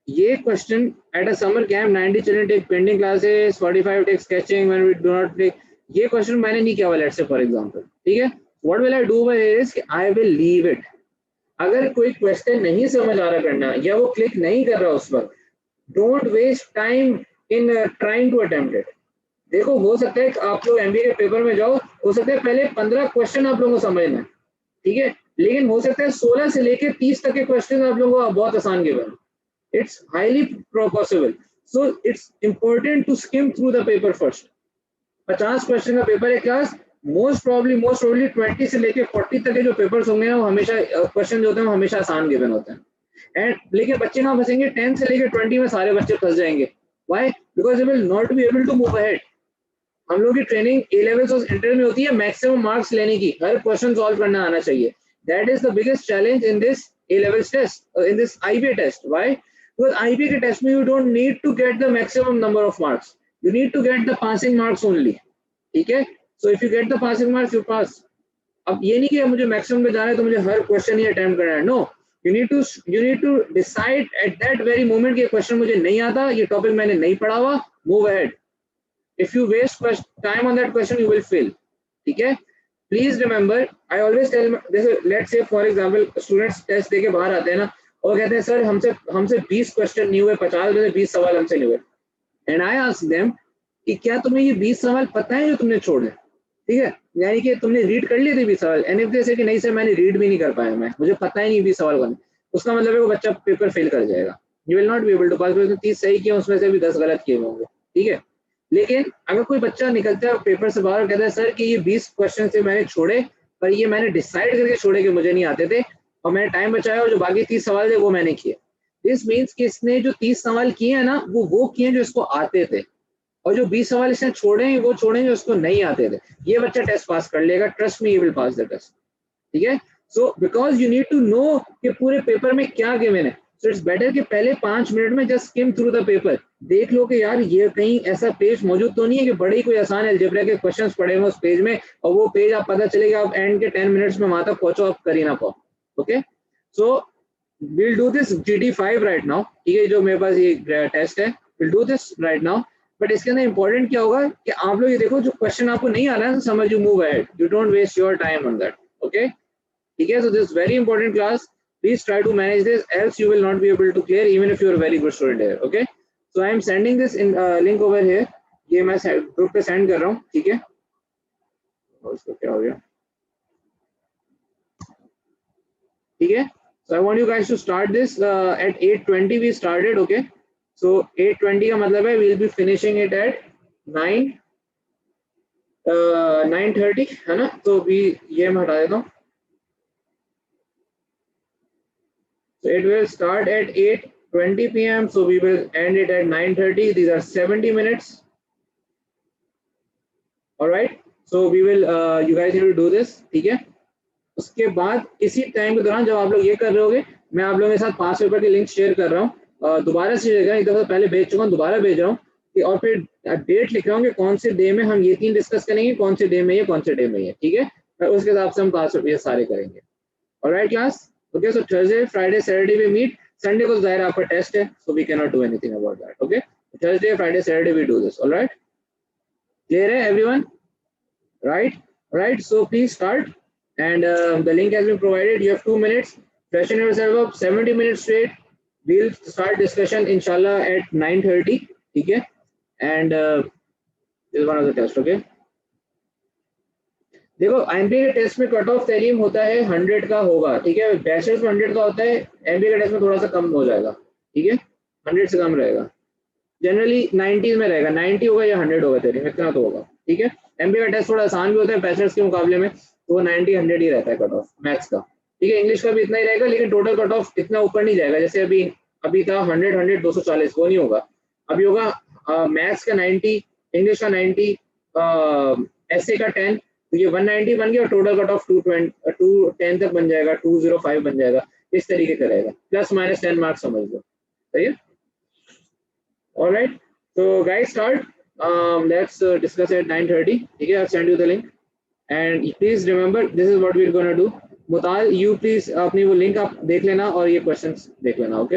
ये question at a summer camp 90 children take painting classes, 45 take sketching when we do not take, ये क्वेश्चन मैंने नहीं किया हुआ, लेट्स से फॉर एग्जांपल, ठीक है। What will I do by this, I will leave it. अगर कोई question नहीं समझ आ रहा करना या वो क्लिक नहीं कर रहा उस वक्त, don't waste time in trying to attempt it. देखो हो सकता है आप लोग एमबीए के पेपर में जाओ, हो सकता है पहले 15 क्वेश्चन आप लोगों को समझना है, ठीक है, लेकिन हो सकता है 16 से लेकर 30 तक के क्वेश्चन आप लोगों को बहुत आसान given, it's highly possible. So it's important to skim through the paper first. 50 question का पेपर है क्लास, मोस्ट प्रॉब्ली 20 से लेके 40 तक के जो पेपर्स होंगे ना, वो हमेशा क्वेश्चन जो होते हैं वो हमेशा आसान गिवन होते हैं। एंड लेकिन बच्चे कहाँ फंसेंगे, 10 से लेके 20 में सारे बच्चे फंस जाएंगे। Why? Because they will not be able to move ahead. हम लोग की ट्रेनिंग ए लेवल्स और इंटर में होती है मैक्सिमम मार्क्स लेने की, हर क्वेश्चन सॉल्व करना आना चाहिए। That is the biggest challenge in this A levels test, in this IBA test. Why? Because IBA के टेस्ट में you don't need to get the maximum number of marks, you need to get the passing marks only, ठीक है। So if you get the passing marks you pass. अब ये नहीं कि मुझे maximum पे जाना है तो मुझे हर क्वेश्चन ही अटेम्प्ट करना है, no, you need to decide at that very moment कि क्वेश्चन मुझे नहीं आता, ये टॉपिक मैंने नहीं पढ़ा हुआ, move ahead. If you waste time on that question, you will fail. ठीक है? Please remember, I always tell, let's say for example, students test देके बाहर आते हैं ना और कहते हैं सर हमसे 20 क्वेश्चन नहीं हुए, 50 में से 20 सवाल हमसे नहीं हुए। And I ask them कि क्या तुम्हें ये 20 सवाल पता है जो तुमने छोड़े, ठीक है, यानी कि तुमने रीड कर लिए थे 20 सवाल। एंड इफ दे से कि नहीं सर मैंने रीड भी नहीं कर पाया, मुझे पता ही नहीं 20 सवाल कौन, उसका मतलब है वो बच्चा पेपर फेल कर जाएगा। You will not be able to pass, 30 सही किए उसमें से भी 10 गलत किए होंगे, ठीक है। लेकिन अगर कोई बच्चा निकलता है पेपर से बाहर और कहता है सर कि ये 20 क्वेश्चन से मैंने छोड़े, पर ये मैंने डिसाइड करके छोड़े कि मुझे नहीं आते थे और मैंने टाइम बचाया और जो बाकी 30 सवाल थे वो मैंने किए। दिस मीन्स कि इसने जो 30 सवाल किए हैं ना वो किए जो इसको आते थे, और जो 20 सवाल इसने छोड़े हैं वो छोड़े जो इसको नहीं आते थे। ये बच्चा टेस्ट पास कर लेगा, trust me, he will pass the test, ठीक है। So because you need to know कि पूरे पेपर में क्या गिवन है, सो इट्स बेटर कि पहले 5 मिनट में just scheme through the paper, देख लो कि यार ये कहीं ऐसा पेज मौजूद तो नहीं है कि बड़े ही कोई आसान अलजेब्रा के क्वेश्चंस पड़े हुए उस पेज में और वो पेज आप पता चलेगा आप एंड के 10 मिनट्स में वहां तक पहुंचो, आप कर ही ना पाओ। Okay, so we'll do this GT5 right now, ठीक है, जो मेरे पास ये टेस्ट है, we'll do this right now but इसके अंदर इंपॉर्टेंट क्या होगा कि आप लोग ये देखो, जो क्वेश्चन आपको नहीं आ रहा है समझ, you move ahead, you don't waste your time on that. Okay, ठीक है. So this very important class, please try to manage this, else you will not be able to clear even if you are a very good student here. Okay, so I am sending this in link over here. ये मैं group पे send कर रहा हूँ, ठीक है. उसको क्या हो गया, ठीक है. So I want you guys to start this at 8:20 we started. Okay, so 8:20 का मतलब है we will be finishing it at 9:30 है ना. तो भी ये मैं हटा देता हूँ. So it will start at 8:20 p.m. So we will end it at 9:30. These are 70 minutes. All right. So we will, you guys need to do this. ठीक है. उसके बाद इसी टाइम के दौरान जब आप लोग ये कर रहे होगे, मैं आप लोगों के साथ 5 पेपर की लिंक शेयर कर रहा हूँ. दोबारा से एक दफा पहले भेज चुका हूँ, दोबारा भेज रहा हूँ. और फिर डेट लिख रहा हूँ कि कौन से डे में हम ये 3 डिस्कस करेंगे, कौन से डे में ये, कौन से डे में ये. ठीक है. उसके हिसाब से हम 5 पेपर सारे करेंगे. Alright class. Okay, so Thursday, Friday, Saturday we meet. Sunday को ज़ाहिर आपका टेस्ट है, so we cannot do anything about that. Okay, Thursday, Friday, Saturday we do this. All right, clear है everyone? Right, right. So please start, and the link has been provided. You have 2 minutes. Freshen yourself up. 70 minutes straight. We'll start discussion inshallah at 9:30. ठीक है? And this is one of the test. Okay. देखो MBA के test में cut off Tahreem होता है 100 का होगा. ठीक है, बैचलर्स में 100 का होता है, एमबीए के टेस्ट में थोड़ा सा कम हो जाएगा. ठीक है, 100 से कम रहेगा. जनरली 90 में रहेगा, 90 होगा या 100 होगा तहरीम, इतना तो होगा. ठीक है, एमबीए का टेस्ट थोड़ा आसान भी होता है बैचलर्स के मुकाबले में, तो वो 90-100 ही रहता है कट ऑफ मैथ्स का. ठीक है, इंग्लिश का भी इतना ही रहेगा, लेकिन टोटल कट ऑफ इतना ऊपर नहीं जाएगा. जैसे अभी था 100, 240, वो नहीं होगा. अभी होगा मैथ्स का 90, इंग्लिश का 90, एसए का 10. तो ये 190 बन गया और टोटल कट ऑफ 210 तक बन जाएगा, 205 बन जाएगा. इस तरीके का रहेगा, प्लस माइनस 10 मार्क्स समझ लो. सही है. ऑलराइट, तो guys start. Let's discuss at 9:30. ठीक है, I send you the link and please remember this is what we are gonna do. Mutal, you please अपनी वो लिंक आप देख लेना और ये क्वेश्चंस देख लेना. Okay,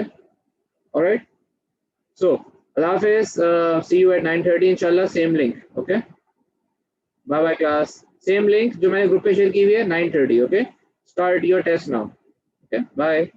alright. सो अल्लाह हाफिज, सी यू एट 9:30 इंशाल्लाह. Same link. Okay, bye bye class. Same link जो मैंने ग्रुप पे शेयर की हुई है 9:30. Okay, start your test now. Okay, bye.